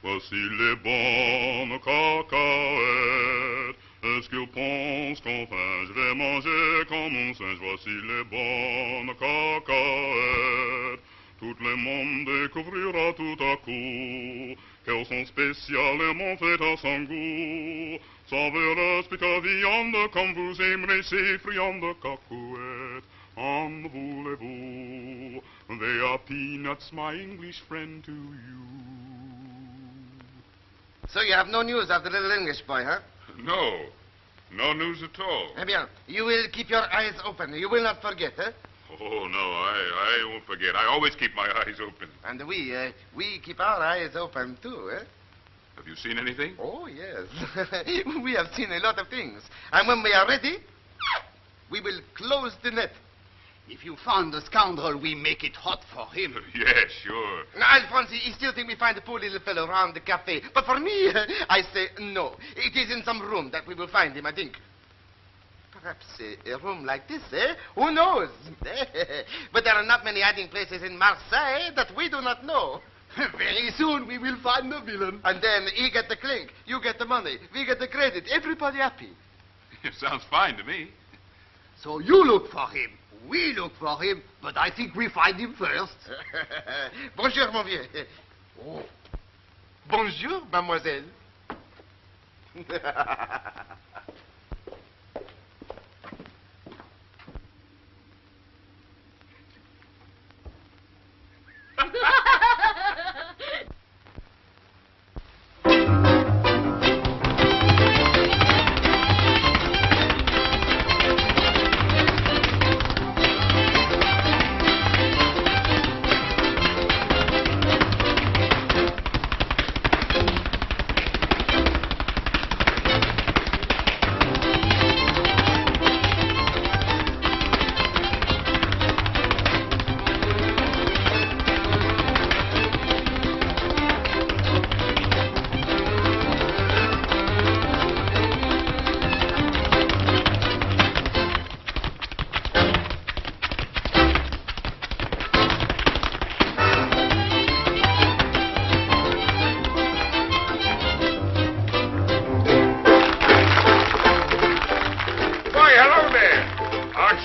Speaker 1: Voici les bonnes cacahuètes. Est-ce qu'ils pensent qu'enfin je vais manger comme un singe? Voici les bonnes cacahuètes. Tout le monde découvrira tout à coup qu'elles sont spécialement faites à son goût. Savoureuse petite viande comme vous aimerez ces friandes cacahuètes. En voulez-vous? They are peanuts, my English friend, to you.
Speaker 9: So you have no news of the little English boy, huh?
Speaker 1: No. No news at all.
Speaker 9: Eh bien, you will keep your eyes open. You will not forget, eh?
Speaker 1: Oh, no, I won't forget. I always keep my eyes open.
Speaker 9: And we keep our eyes open, too, eh?
Speaker 1: Have you seen anything?
Speaker 9: Oh, yes. We have seen a lot of things. And when we are ready, we will close the net.
Speaker 14: If you found the scoundrel, we make it hot for him.
Speaker 1: Yes, sure.
Speaker 9: Now, Alphonse, he still think we find the poor little fellow around the cafe. But for me, I say no. It is in some room that we will find him, I think. Perhaps a room like this, eh? Who knows? But there are not many hiding places in Marseilles that we do not know.
Speaker 14: Very soon we will find the villain.
Speaker 9: And then he get the clink, you get the money, we get the credit, everybody happy.
Speaker 1: It sounds fine to me.
Speaker 14: So you look for him. We look for him, but I think we find him first.
Speaker 9: Bonjour, mon vieux. Oh. Bonjour, mademoiselle.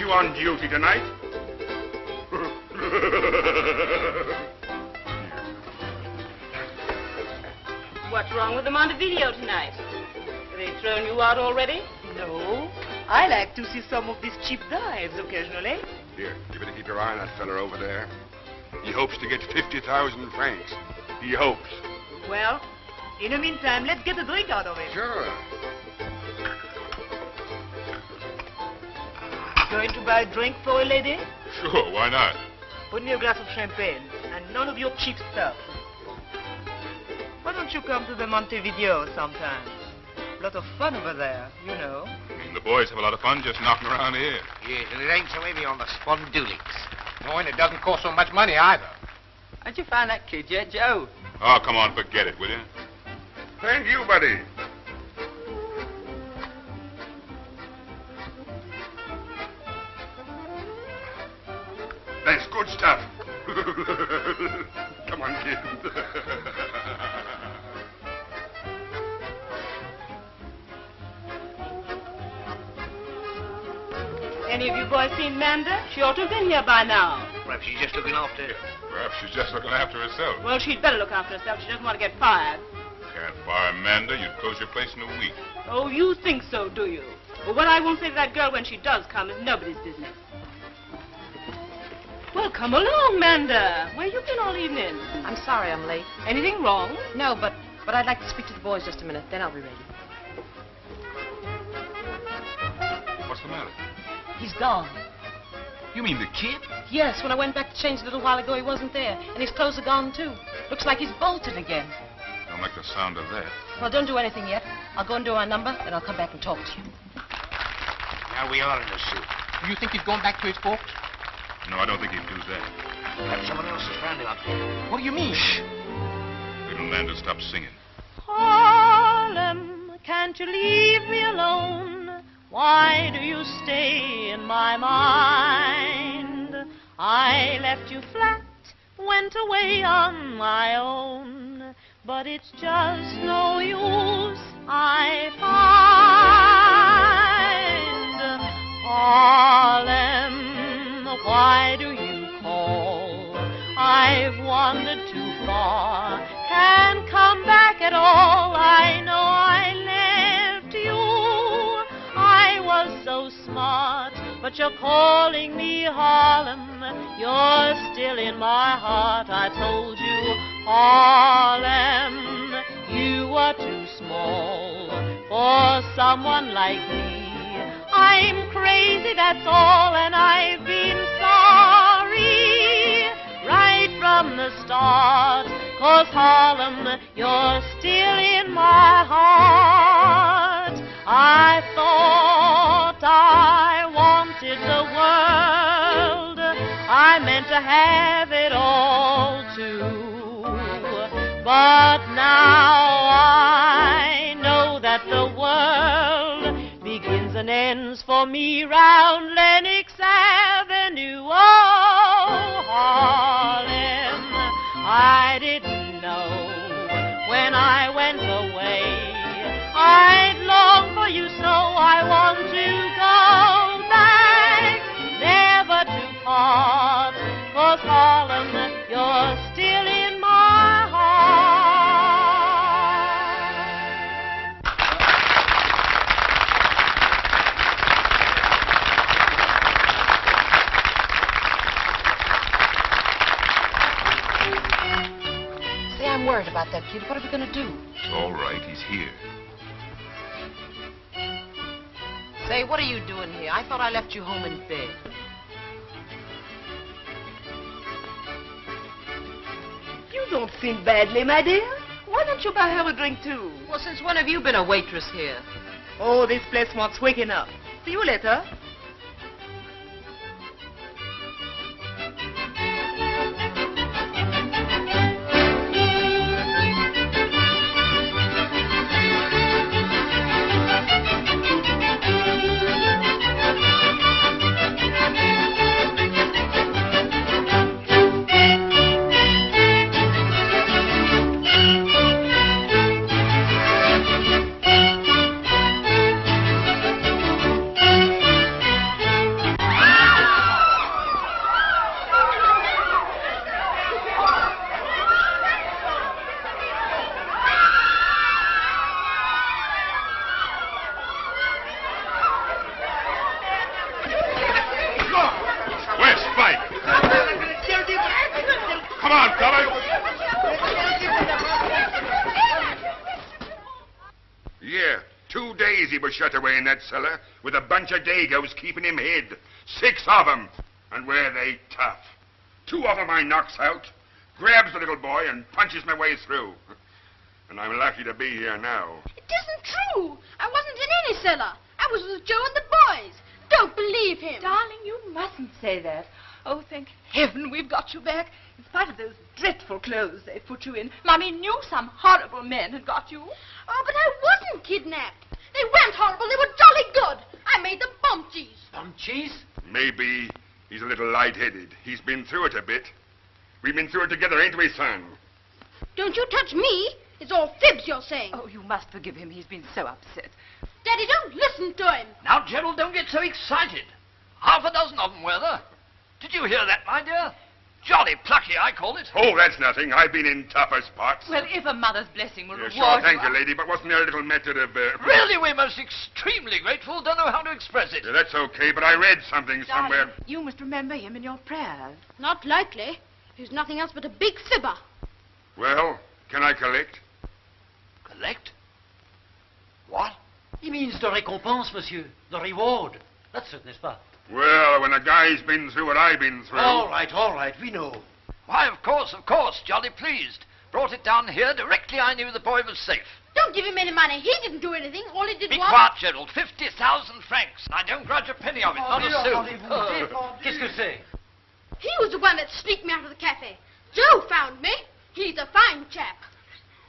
Speaker 7: On duty tonight?
Speaker 15: What's wrong with the Montevideo tonight? Have they thrown you out already?
Speaker 16: No. I like to see some of these cheap dives occasionally.
Speaker 7: Here, you better keep your eye on that fella over there. He hopes to get 50,000 francs. He hopes.
Speaker 16: Well, in the meantime, let's get a drink out of him.
Speaker 7: Sure.
Speaker 16: Going to buy a drink for a lady?
Speaker 1: Sure, why not?
Speaker 16: Put me a glass of champagne, and none of your cheap stuff. Why don't you come to the Montevideo sometime? A lot of fun over there, you know.
Speaker 1: The boys have a lot of fun just knocking around here.
Speaker 8: Yes, and it ain't so heavy on the spondulics. No, and it doesn't cost so much money either.
Speaker 16: How'd you find that kid yet, Joe?
Speaker 1: Oh, come on, forget it, will you?
Speaker 7: Thank you, buddy. That's good stuff. Come on, kid.
Speaker 15: Any of you boys seen Manda? She ought to have been here by now.
Speaker 6: Perhaps she's just looking after...
Speaker 1: Perhaps she's just looking after herself.
Speaker 15: Well, she'd better look after herself. She doesn't want to get fired.
Speaker 1: Can't fire Amanda. You'd close your place in a week.
Speaker 15: Oh, you think so, do you? Well, what I won't say to that girl when she does come is nobody's business. Well, come along, Manda. Where you been all evening?
Speaker 11: I'm sorry I'm late.
Speaker 15: Anything wrong?
Speaker 11: No, but I'd like to speak to the boys just a minute. Then I'll be ready.
Speaker 1: What's the matter?
Speaker 11: He's gone.
Speaker 1: You mean the kid?
Speaker 11: Yes, when I went back to change a little while ago, he wasn't there. And his clothes are gone, too. Looks like he's bolted again.
Speaker 1: Don't make the sound of that.
Speaker 11: Well, don't do anything yet. I'll go and do my number, then I'll come back and talk to you.
Speaker 8: Now we are in the suit. Do you think he's going back to his folks?
Speaker 1: No, I don't think he'd do that.
Speaker 6: Perhaps someone else has found him up there.
Speaker 8: What do you mean?
Speaker 1: Shh. Little Amanda, stop singing.
Speaker 10: Harlem, can't you leave me alone? Why do you stay in my mind? I left you flat, went away on my own, but it's just no use, I find. Harlem, why do you call? I've wandered too far, can't come back at all. I know I left you, I was so smart, but you're calling me Harlem. You're still in my heart. I told you, Harlem, you are too small for someone like me. I'm crazy, that's all, and I've been sorry right from the start. 'Cause Harlem, you're still in my heart. I thought I wanted the world. I meant to have it all too. But now I know that the world begins and ends for me round Lenox Avenue. Oh, Harlem, I didn't know when I went away I'd long for you, so I want to go back, never to part. 'Cause Harlem, you're still in my heart.
Speaker 11: Say, I'm worried about that kid. What are we going to do?
Speaker 1: It's all right. He's here.
Speaker 11: Say, what are you doing here? I thought I left you home in bed.
Speaker 15: You don't seem badly, my dear. Why don't you buy her a drink, too?
Speaker 11: Well, since when have you been a waitress here?
Speaker 15: Oh, this place wants waking up. See you later.
Speaker 1: Come on, fellas.
Speaker 7: Yeah, 2 days he was shut away in that cellar with a bunch of dagoes keeping him hid. 6 of 'em. And were they tough. 2 of 'em I knocks out, grabs the little boy, and punches my way through. And I'm lucky to be here now.
Speaker 13: It isn't true. I wasn't in any cellar. I was with Joe and the boys. Don't believe him.
Speaker 4: Darling, you mustn't say that. Oh, thank heaven we've got you back. In spite of those dreadful clothes they put you in, Mummy knew some horrible men had got you.
Speaker 13: Oh, but I wasn't kidnapped. They weren't horrible. They were jolly good. I made them bump cheese.
Speaker 3: Bump cheese?
Speaker 7: Maybe he's a little light-headed. He's been through it a bit. We've been through it together, ain't we, son?
Speaker 13: Don't you touch me. It's all fibs you're saying.
Speaker 4: Oh, you must forgive him. He's been so upset.
Speaker 13: Daddy, don't listen to him.
Speaker 2: Now, Gerald, don't get so excited. 6 of them were there. Did you hear that, my dear? Jolly plucky, I call it.
Speaker 7: Oh, that's nothing. I've been in tougher spots.
Speaker 4: Well, if a mother's blessing will
Speaker 7: Yeah,
Speaker 4: reward
Speaker 7: sure, thank you, lady, but wasn't there a little method of...
Speaker 2: Really, we're most extremely grateful. Don't know how to express it.
Speaker 7: Yeah, that's okay, but I read something somewhere.
Speaker 4: Darling, you must remember him in your prayers.
Speaker 13: Not likely. He's nothing else but a big fibber.
Speaker 7: Well, can I collect?
Speaker 2: Collect? What?
Speaker 3: He means the récompense, monsieur. The reward. That's it, n'est-ce pas?
Speaker 7: Well, when a guy's been through what I've been through...
Speaker 3: All right, we know.
Speaker 2: Why, of course, jolly pleased. Brought it down here directly I knew the boy was safe.
Speaker 13: Don't give him any money. He didn't do anything. All he did
Speaker 2: Be
Speaker 13: was...
Speaker 2: quiet, Gerald. 50,000 francs. I don't grudge a penny of it, not a sou.
Speaker 3: Qu'est-ce que c'est?
Speaker 13: He was the one that sneaked me out of the cafe. Joe found me. He's a fine chap.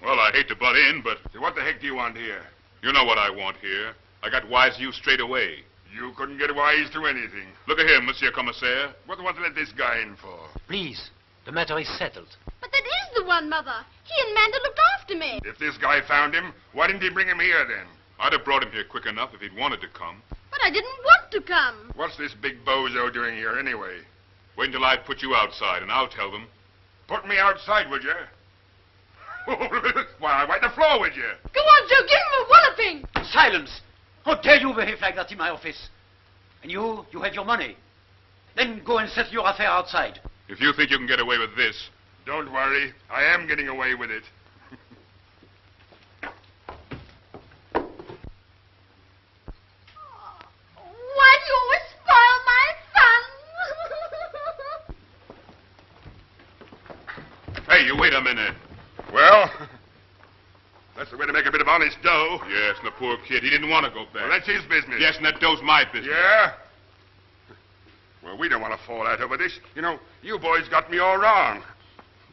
Speaker 1: Well, I hate to butt in, but
Speaker 7: What the heck do you want here?
Speaker 1: you know what I want here. I got wise to you straight away.
Speaker 7: You couldn't get wise to anything.
Speaker 1: Look at here, Monsieur Commissaire.
Speaker 7: What do you want to let this guy in for?
Speaker 3: Please, the matter is settled.
Speaker 13: But that is the one, Mother. He and Manda looked after me.
Speaker 7: If this guy found him, why didn't he bring him here then?
Speaker 1: I'd have brought him here quick enough if he'd wanted to come.
Speaker 13: But I didn't want to come.
Speaker 7: What's this big bozo doing here anyway?
Speaker 1: Wait until I put you outside, and I'll tell them.
Speaker 7: Put me outside, would you? Why, wipe the floor, would you?
Speaker 13: Go on, Joe. Give him a walloping.
Speaker 3: Silence! How dare you behave like that in my office? And you have your money. Then go and settle your affair outside.
Speaker 1: If you think you can get away with this,
Speaker 7: Don't worry. I am getting away with it.
Speaker 13: Why do you always spoil my fun?
Speaker 1: Hey, you wait a minute.
Speaker 7: Well, that's the way to make a bit of honest dough.
Speaker 1: Yes, and the poor kid, he didn't want to go back.
Speaker 7: Well, that's his business.
Speaker 1: Yes, and that dough's my business.
Speaker 7: Yeah? Well, we don't want to fall out over this. You know, you boys got me all wrong.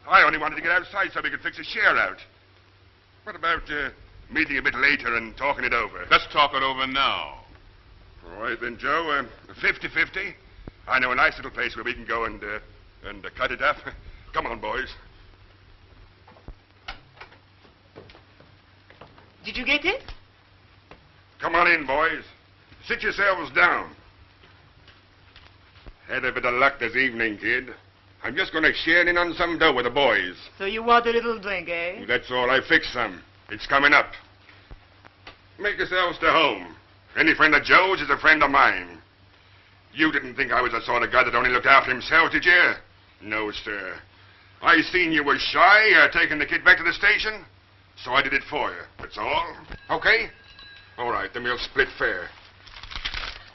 Speaker 7: I only wanted to get outside so we could fix a share out. What about meeting a bit later and talking it over?
Speaker 1: Let's talk it over now.
Speaker 7: All right then, Joe. 50-50. I know a nice little place where we can go and cut it up. Come on, boys.
Speaker 16: Did you get it?
Speaker 7: Come on in, boys. Sit yourselves down. Had a bit of luck this evening, kid. I'm just going to share in on some dough with the boys.
Speaker 16: So you want a little drink, eh?
Speaker 7: That's all. I fixed some. It's coming up. Make yourselves to home. Any friend of Joe's is a friend of mine. You didn't think I was the sort of guy that only looked after himself, did you? No, sir. I seen you was shy taking the kid back to the station, so I did it for you. That's all. Okay? All right, then we'll split fair.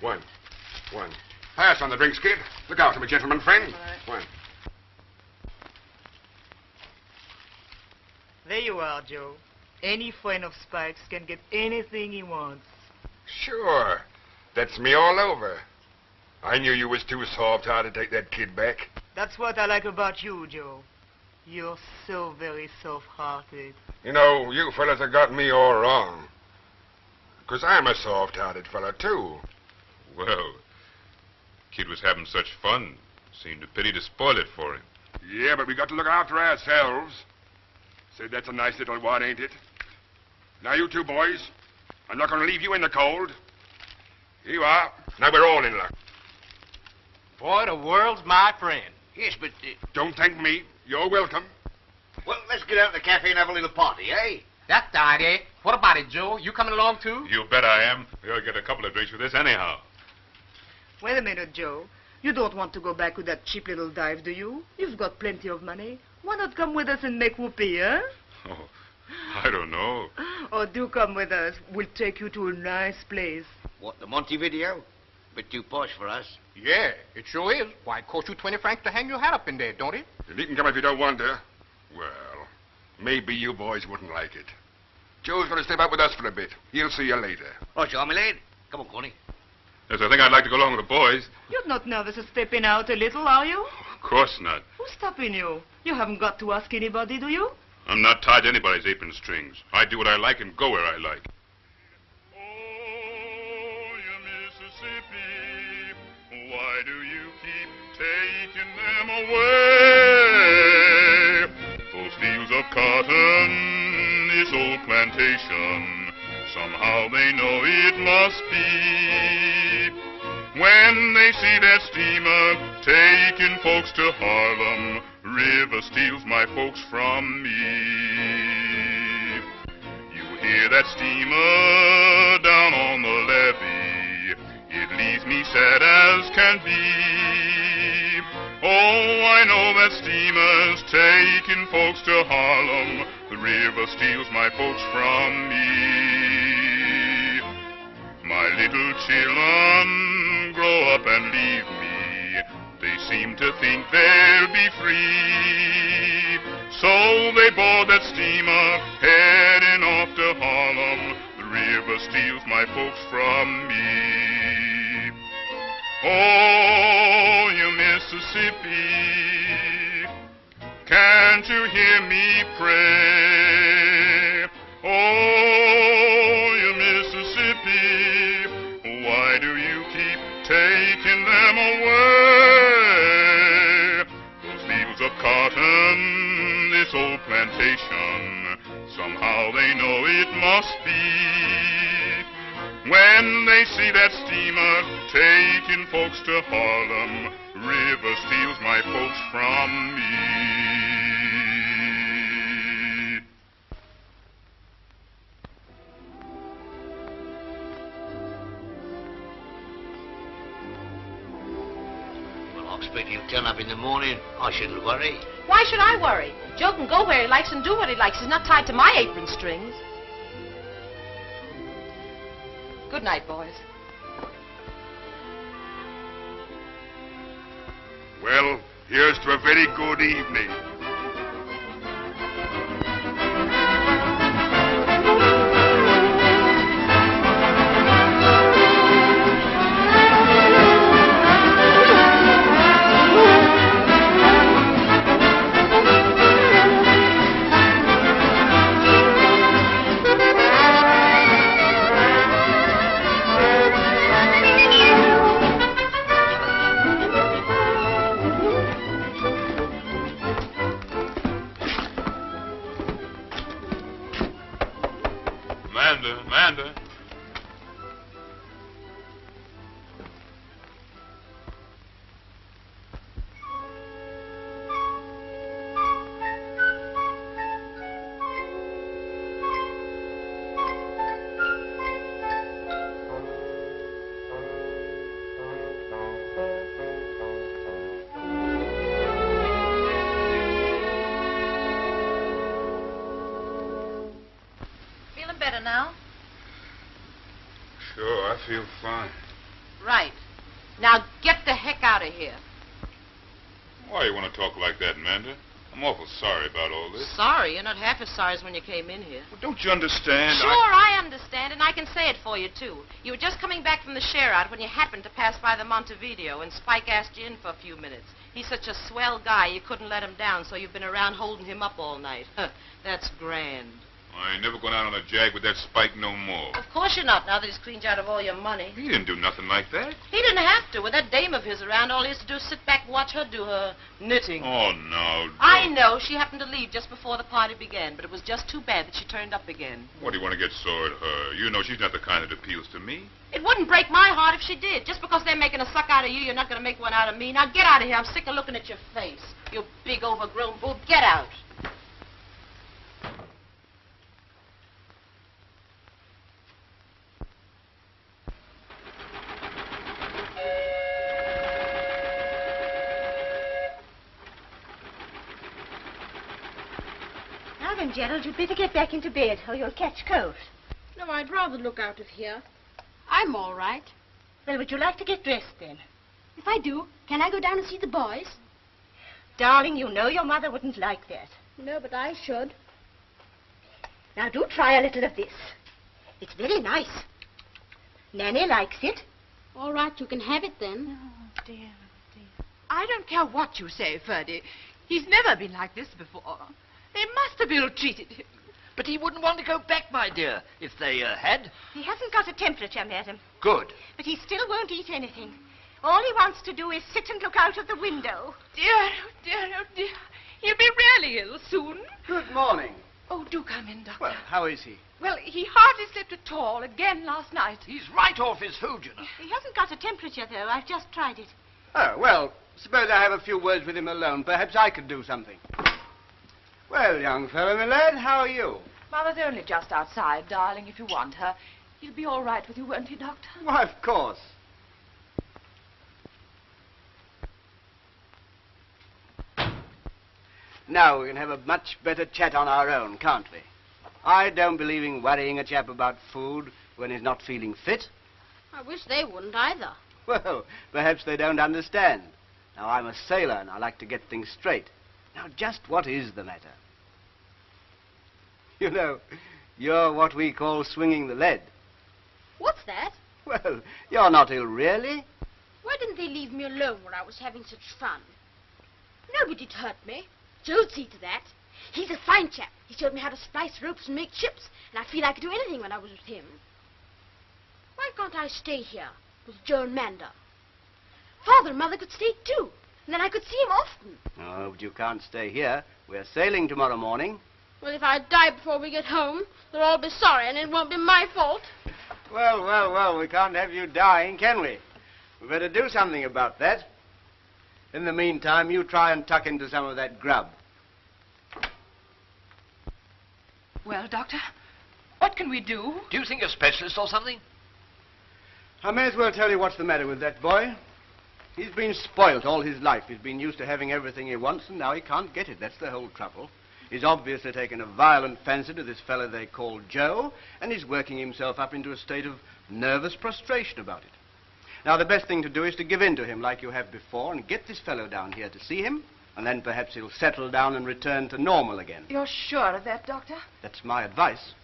Speaker 7: One. Pass on the drinks, kid. Look after me, gentleman friend. One.
Speaker 16: There you are, Joe. Any friend of Spike's can get anything he wants.
Speaker 7: Sure. That's me all over. I knew you was too soft-hearted to take that kid back.
Speaker 16: That's what I like about you, Joe. You're so very soft-hearted.
Speaker 7: You know, you fellas have got me all wrong. 'Cause I'm a soft-hearted fella, too.
Speaker 1: Well, kid was having such fun. Seemed a pity to spoil it for him.
Speaker 7: Yeah, but we got to look after ourselves. Said that's a nice little wad, ain't it? Now, you two boys, I'm not going to leave you in the cold. Here you are. Now we're all in luck.
Speaker 8: Boy, the world's my friend.
Speaker 6: Yes, but...
Speaker 7: Don't thank me. You're welcome.
Speaker 6: well, let's get out to the cafe and have a little party, eh?
Speaker 8: That's the idea. What about it, Joe? You coming along, too?
Speaker 1: You bet I am. We'll get a couple of drinks with this anyhow.
Speaker 16: Wait a minute, Joe. You don't want to go back with that cheap little dive, do you? You've got plenty of money. Why not come with us and make whoopee, huh?
Speaker 1: Oh, I don't know.
Speaker 16: Oh, do come with us. We'll take you to a nice place.
Speaker 6: What, the Montevideo? bit too posh for us.
Speaker 8: Yeah, it sure is. Why, it costs you 20 francs to hang your hat up in there, don't it?
Speaker 7: If you can come if you don't want to. Well, maybe you boys wouldn't like it. Joe's going to step out with us for a bit. He'll see you later.
Speaker 6: Oh, sure, my lad. Come on, Connie.
Speaker 1: Yes, I think I'd like to go along with the boys.
Speaker 15: You're not nervous of stepping out a little, are you?
Speaker 1: Of course not.
Speaker 15: Who's stopping you? You haven't got to ask anybody, do you?
Speaker 1: I'm not tied to anybody's apron strings. I do what I like and go where I like. Why do you keep taking them away? Those fields of cotton, this old plantation, somehow they know it must be. When they see that steamer taking folks to Harlem, river steals my folks from me. You hear that steamer down on the levee, it leaves me sad as can be. Oh, I know that steamer's taking folks to Harlem. The river steals my folks from me. My little children grow up and leave me. They seem to think they'll be free. So they board that steamer heading off to Harlem. The river steals my folks from me. Oh, you Mississippi, can't you hear me pray? Oh, you Mississippi, why do you keep taking them away? Those fields of cotton, this old plantation, somehow they know it must be. When they see that steamer taking folks to Harlem, river steals my folks from me.
Speaker 6: Well, I expect he'll turn up in the morning. I shouldn't worry.
Speaker 11: Why should I worry? Joe can go where he likes and do what he likes. He's not tied to my apron strings. Good night, boys.
Speaker 7: Well, here's to a very good evening.
Speaker 1: Amanda.
Speaker 11: Feeling better now?
Speaker 1: Sure, I feel fine.
Speaker 11: Right. Now get the heck out of here.
Speaker 1: Why you want to talk like that, Amanda? I'm awful sorry about all this.
Speaker 11: Sorry? You're not half as sorry as when you came in here.
Speaker 1: Well, don't you understand?
Speaker 11: Sure, I understand, and I can say it for you, too. You were just coming back from the share-out when you happened to pass by the Montevideo, and Spike asked you in for a few minutes. He's such a swell guy, you couldn't let him down, so you've been around holding him up all night. That's grand.
Speaker 1: I ain't never going out on a jag with that Spike no more.
Speaker 11: Of course you're not, now that he's cleaned you out of all your money.
Speaker 1: He didn't do nothing like that.
Speaker 11: He didn't have to. With that dame of his around, all he has to do is sit back and watch her do her knitting.
Speaker 1: Oh, no.
Speaker 11: I know. She happened to leave just before the party began, but it was just too bad that she turned up again.
Speaker 1: What do you want to get sore at her? You know she's not the kind that appeals to me.
Speaker 11: It wouldn't break my heart if she did. Just because they're making a suck out of you, you're not going to make one out of me. Now get out of here. I'm sick of looking at your face. You big overgrown boob. Get out.
Speaker 12: Now then, Gerald, you'd better get back into bed or you'll catch cold.
Speaker 13: No, I'd rather look out of here. I'm all right.
Speaker 15: Well, would you like to get dressed then?
Speaker 13: If I do, can I go down and see the boys?
Speaker 15: Darling, you know your mother wouldn't like that.
Speaker 13: No, but I should.
Speaker 15: Now, do try a little of this. It's very nice. Nanny likes it.
Speaker 13: All right, you can have it then.
Speaker 15: Oh, dear, dear.
Speaker 4: I don't care what you say, Ferdy. He's never been like this before. They must have ill-treated him.
Speaker 2: But he wouldn't want to go back, my dear, if they had.
Speaker 15: He hasn't got a temperature, madam.
Speaker 2: Good.
Speaker 15: But he still won't eat anything. All he wants to do is sit and look out of the window.
Speaker 4: Dear, oh dear, oh dear. He'll be really ill soon.
Speaker 17: Good morning.
Speaker 4: Oh, do come in, Doctor.
Speaker 17: Well, how is he?
Speaker 4: Well, he hardly slept at all again last night.
Speaker 2: He's right off his food, you know.
Speaker 15: He hasn't got a temperature, though. I've just tried it.
Speaker 17: Oh, well, suppose I have a few words with him alone. Perhaps I could do something. Well, young fellow, my lad, how are you?
Speaker 4: Mother's only just outside, darling, if you want her. He'll be all right with you, won't he, Doctor?
Speaker 17: Why, of course. Now we can have a much better chat on our own, can't we? I don't believe in worrying a chap about food when he's not feeling fit.
Speaker 13: I wish they wouldn't either.
Speaker 17: Well, perhaps they don't understand. Now, I'm a sailor and I like to get things straight. Now, just what is the matter? You know, you're what we call swinging the lead.
Speaker 13: What's that?
Speaker 17: Well, you're not ill, really.
Speaker 13: Why didn't they leave me alone when I was having such fun? Nobody'd hurt me. Joe'd see to that. He's a fine chap. He showed me how to splice ropes and make ships, and I feel I could do anything when I was with him. Why can't I stay here with Joe and Manda? Father and Mother could stay too, and then I could see him often.
Speaker 17: Oh, but you can't stay here. We're sailing tomorrow morning.
Speaker 13: Well, if I die before we get home, they'll all be sorry, and it won't be my fault.
Speaker 17: Well, we can't have you dying, can we? We better do something about that. In the meantime, you try and tuck into some of that grub.
Speaker 4: Well, Doctor, what can we do?
Speaker 2: Do you think a specialist or something?
Speaker 17: I may as well tell you what's the matter with that boy. He's been spoilt all his life. He's been used to having everything he wants, and now he can't get it. That's the whole trouble. He's obviously taken a violent fancy to this fellow they call Joe, and he's working himself up into a state of nervous prostration about it. Now, the best thing to do is to give in to him like you have before and get this fellow down here to see him, and then perhaps he'll settle down and return to normal again.
Speaker 4: You're sure of that, Doctor?
Speaker 17: That's my advice.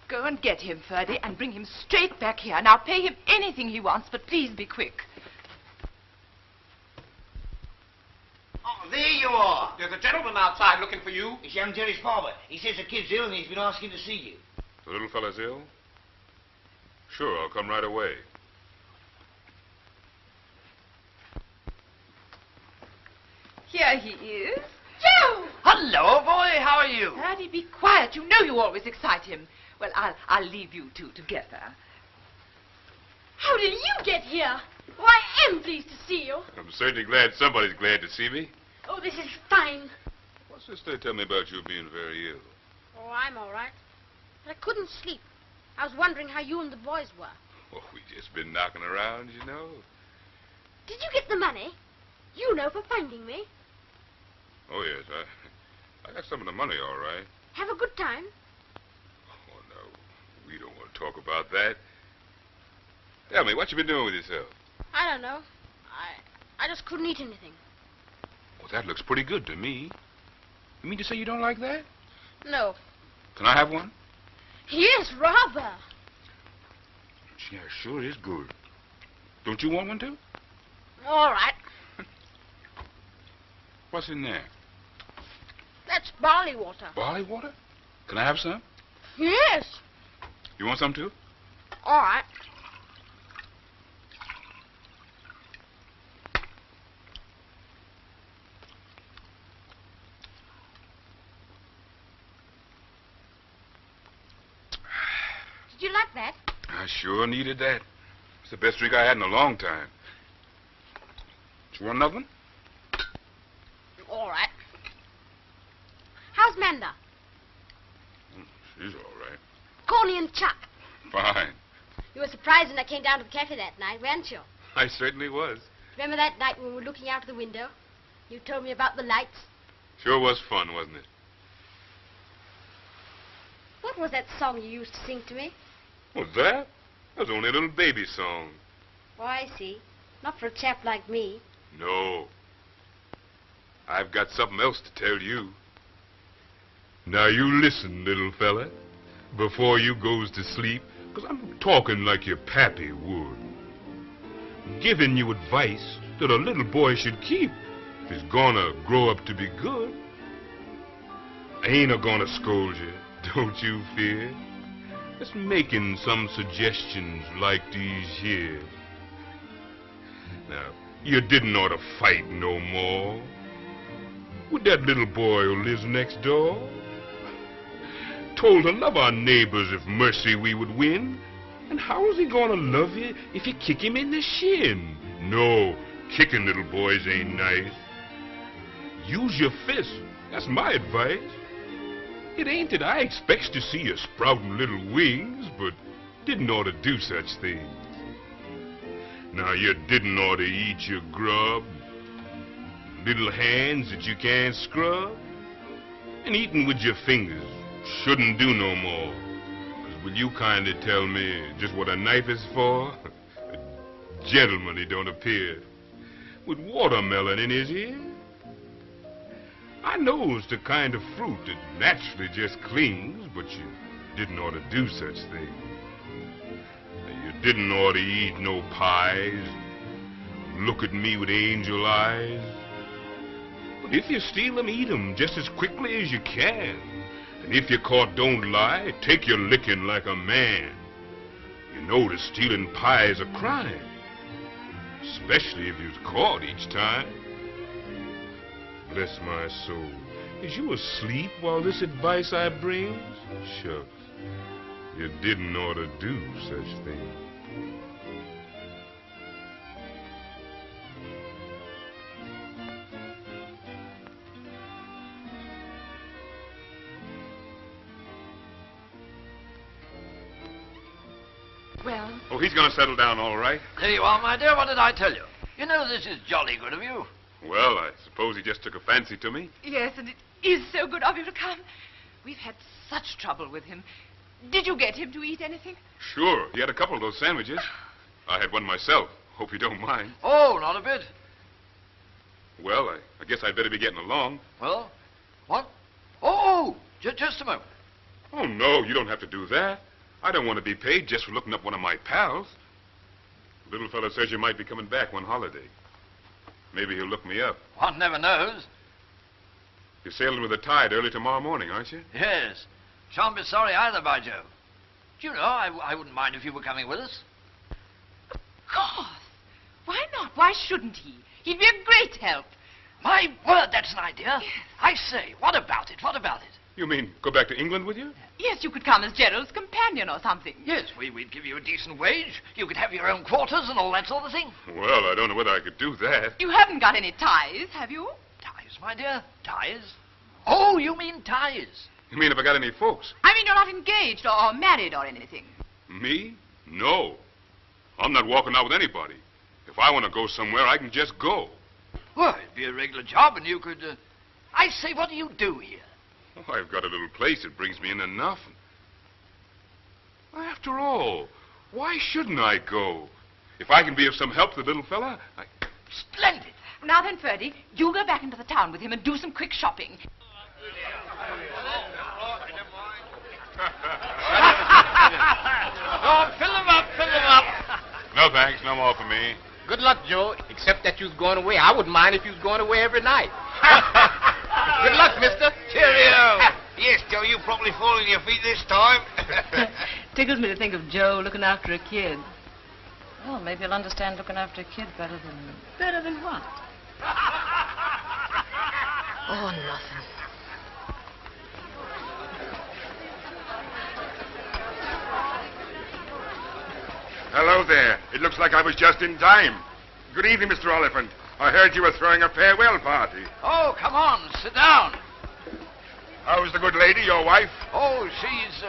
Speaker 4: Go and get him, Ferdy, and bring him straight back here. Now, pay him anything he wants, but please be quick.
Speaker 6: Oh, there you are.
Speaker 8: There's a gentleman outside looking for you.
Speaker 6: It's young Jerry's father. He says the kid's ill and he's been asking to see you.
Speaker 1: The little fella's ill? Sure, I'll come right away.
Speaker 4: Here he is. Joe!
Speaker 2: Hello, boy. How are you?
Speaker 4: Ferdy, be quiet. You know you always excite him. Well, I'll leave you two together.
Speaker 13: How did you get here? Oh, I am pleased to see you.
Speaker 1: I'm certainly glad somebody's glad to see me.
Speaker 13: Oh, this is fine.
Speaker 1: What's this they tell me about you being very ill?
Speaker 13: Oh, I'm all right. But I couldn't sleep. I was wondering how you and the boys were.
Speaker 1: Oh, we just been knocking around, you know.
Speaker 13: Did you get the money? You know, for finding me.
Speaker 1: Oh, yes, I got some of the money, all right.
Speaker 13: Have a good time.
Speaker 1: Oh, no, we don't want to talk about that. Tell me, what you been doing with yourself?
Speaker 13: I don't know. I just couldn't eat anything.
Speaker 1: Well, that looks pretty good to me. You mean to say you don't like that?
Speaker 13: No.
Speaker 1: Can I have one?
Speaker 13: Yes, rather.
Speaker 1: Yeah, sure is good. Don't you want one, too?
Speaker 13: All right.
Speaker 1: What's in there?
Speaker 13: That's barley water.
Speaker 1: Barley water? Can I have some?
Speaker 13: Yes.
Speaker 1: You want some, too?
Speaker 13: All right. Did you like that?
Speaker 1: I sure needed that. It's the best drink I had in a long time. You want another one?
Speaker 13: All right. How's Manda?
Speaker 1: She's all right.
Speaker 13: Corny and Chuck.
Speaker 1: Fine.
Speaker 13: You were surprised when I came down to the cafe that night, weren't you?
Speaker 1: I certainly was.
Speaker 13: Remember that night when we were looking out of the window? You told me about the lights.
Speaker 1: Sure was fun, wasn't it?
Speaker 13: What was that song you used to sing to me?
Speaker 1: What's that? That was only a little baby song.
Speaker 13: Oh, I see. Not for a chap like me.
Speaker 1: No. I've got something else to tell you. Now you listen, little fella, before you goes to sleep, 'cause I'm talking like your pappy would. Giving you advice that a little boy should keep if he's gonna grow up to be good. I ain't a-gonna scold you, don't you fear. Just making some suggestions like these here. Now, you didn't ought to fight no more with that little boy who lives next door. Told to love our neighbors if mercy we would win. And how is he gonna love you if you kick him in the shin? No, kicking little boys ain't nice. Use your fist, that's my advice. It ain't that I expects to see you sprouting little wings, but didn't ought to do such things. Now, you didn't ought to eat your grub, little hands that you can't scrub, and eating with your fingers shouldn't do no more. 'Cause will you kinda tell me just what a knife is for? A gentleman, he don't appear, with watermelon in his ear. I knows the kind of fruit that naturally just clings, but you didn't ought to do such things. You didn't ought to eat no pies, look at me with angel eyes. But if you steal 'em, eat 'em just as quickly as you can. And if you're caught, don't lie, take your licking like a man. You know that stealing pie is a crime, especially if you're caught each time. Bless my soul, is you asleep while this advice I brings? Shucks, you didn't ought to do such things.
Speaker 4: Well?
Speaker 7: Oh, he's going to settle down all right.
Speaker 2: There you are, my dear. What did I tell you? You know this is jolly good of you.
Speaker 7: Well, I suppose he just took a fancy to me.
Speaker 4: Yes, and it is so good of you to come. We've had such trouble with him. Did you get him to eat anything?
Speaker 7: Sure, he had a couple of those sandwiches. I had one myself. Hope you don't mind.
Speaker 2: Oh, not a bit.
Speaker 7: Well, I guess I'd better be getting along.
Speaker 2: Well, what? Oh, just a moment.
Speaker 7: Oh, no, you don't have to do that. I don't want to be paid just for looking up one of my pals. The little fellow says you might be coming back one holiday. Maybe he'll look me up.
Speaker 2: One never knows.
Speaker 7: You're sailing with the tide early tomorrow morning, aren't you?
Speaker 2: Yes. Shan't be sorry either, by Jove. Do you know, I wouldn't mind if you were coming with us.
Speaker 4: Of course. Why not? Why shouldn't he? He'd be a great help.
Speaker 2: My word, that's an idea. Yes. I say, what about it? What about it?
Speaker 7: You mean go back to England with you?
Speaker 4: Yes, you could come as Gerald's companion or something.
Speaker 2: Yes, we'd give you a decent wage. You could have your own quarters and all that sort of thing.
Speaker 7: Well, I don't know whether I could do that.
Speaker 4: You haven't got any ties, have you?
Speaker 2: Ties, my dear? Ties? Oh, you mean ties?
Speaker 7: You mean if I got any folks?
Speaker 4: I mean you're not engaged or married or anything.
Speaker 7: Me? No. I'm not walking out with anybody. If I want to go somewhere, I can just go.
Speaker 2: Well, it'd be a regular job and you could... I say, what do you do here?
Speaker 7: Oh, I've got a little place that brings me in enough. After all, why shouldn't I go? If I can be of some help to the little fella,
Speaker 2: Splendid.
Speaker 4: Now then, Ferdy, you go back into the town with him and do some quick shopping.
Speaker 8: Oh, fill them up, fill them up.
Speaker 7: No thanks, no more for me.
Speaker 8: Good luck, Joe. Except that you was going away. I wouldn't mind if you was going away every night. Good luck, mister.
Speaker 6: Cheerio. Yes, Joe, you probably fall on your feet this time.
Speaker 11: Tickles me to think of Joe looking after a kid. Well, maybe he'll understand looking after a kid better than... Better than what? Oh, nothing.
Speaker 7: Hello there. It looks like I was just in time. Good evening, Mr. Oliphant. I heard you were throwing a farewell party.
Speaker 2: Oh, come on, sit down.
Speaker 7: How's the good lady, your wife?
Speaker 2: Oh, she's,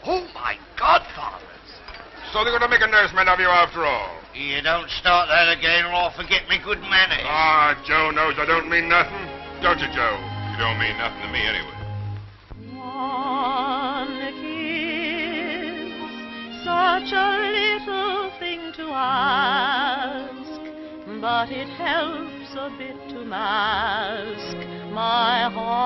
Speaker 2: Oh, my godfathers.
Speaker 7: So they're going to make a nursemaid of you after all?
Speaker 6: You don't start that again or I'll forget me good manners.
Speaker 7: Ah, Joe knows I don't mean nothing. Don't you, Joe? You don't mean nothing to me anyway.
Speaker 10: One kiss, such a little thing to ask, but it helps a bit to mask my heartache.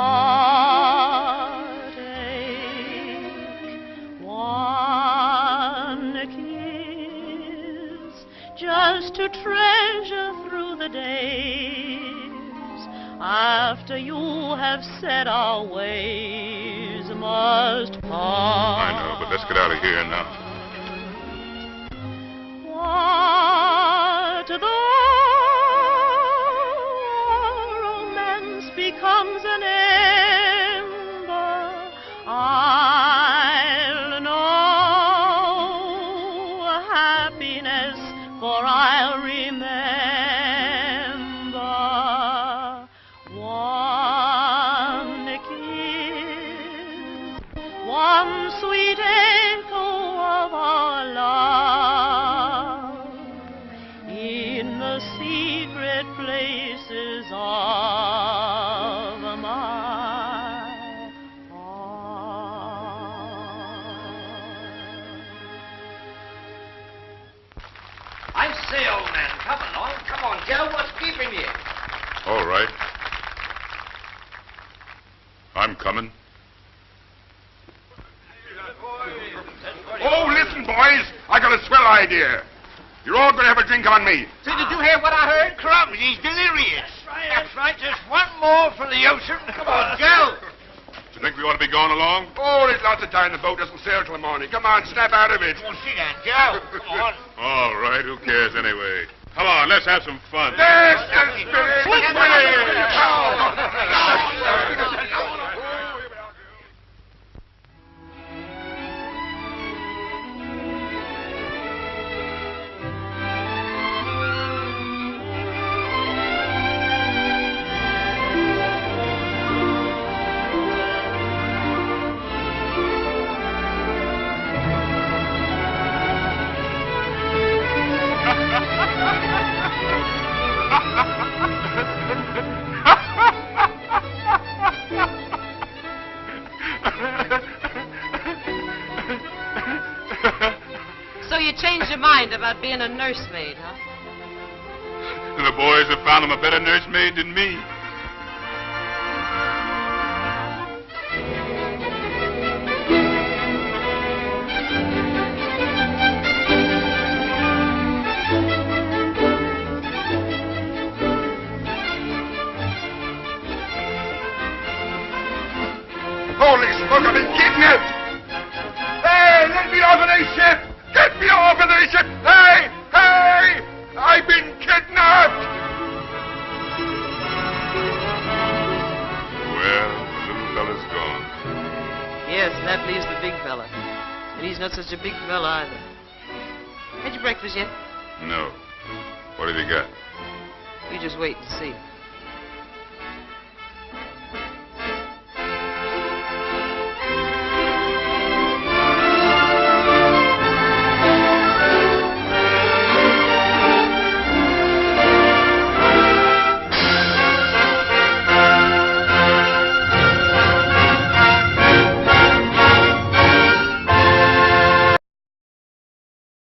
Speaker 10: One kiss, just to treasure through the days, after you have said our ways must part.
Speaker 1: I know, but let's get out of here now.
Speaker 10: What though romance becomes an ember, I'll know happiness, for I'll remember one kiss, one sweet echo of our love in the secret places of my
Speaker 2: I say, old man, come along. Come on, Joe. What's keeping you?
Speaker 1: All right. I'm coming.
Speaker 7: Oh, listen, boys. I got a swell idea. You're all going to have a drink on me.
Speaker 8: So did you hear what I heard? Crumbs, he's delirious.
Speaker 2: That's right. Just one more for the ocean. Come on, Joe.
Speaker 1: Do you think we ought to be going along?
Speaker 7: Oh, there's lots of time. The boat doesn't sail till the morning. Come on, snap out of it.
Speaker 8: Well, sit down, Joe. Come on.
Speaker 1: All right, who cares anyway? Come on, let's have some fun.
Speaker 7: There's the spirit.
Speaker 11: So you changed your mind about being a nursemaid, huh?
Speaker 1: The boys have found him a better nursemaid than me.
Speaker 7: Holy smoke, I've been kidnapped! Hey, let me off of this ship! Get me off of this ship! Hey! Hey! I've been kidnapped!
Speaker 1: Well, the little fella's gone.
Speaker 11: Yes, and that leaves the big fella. And he's not such a big fella either. Had your breakfast yet?
Speaker 1: No. What have you got?
Speaker 11: You just wait and see.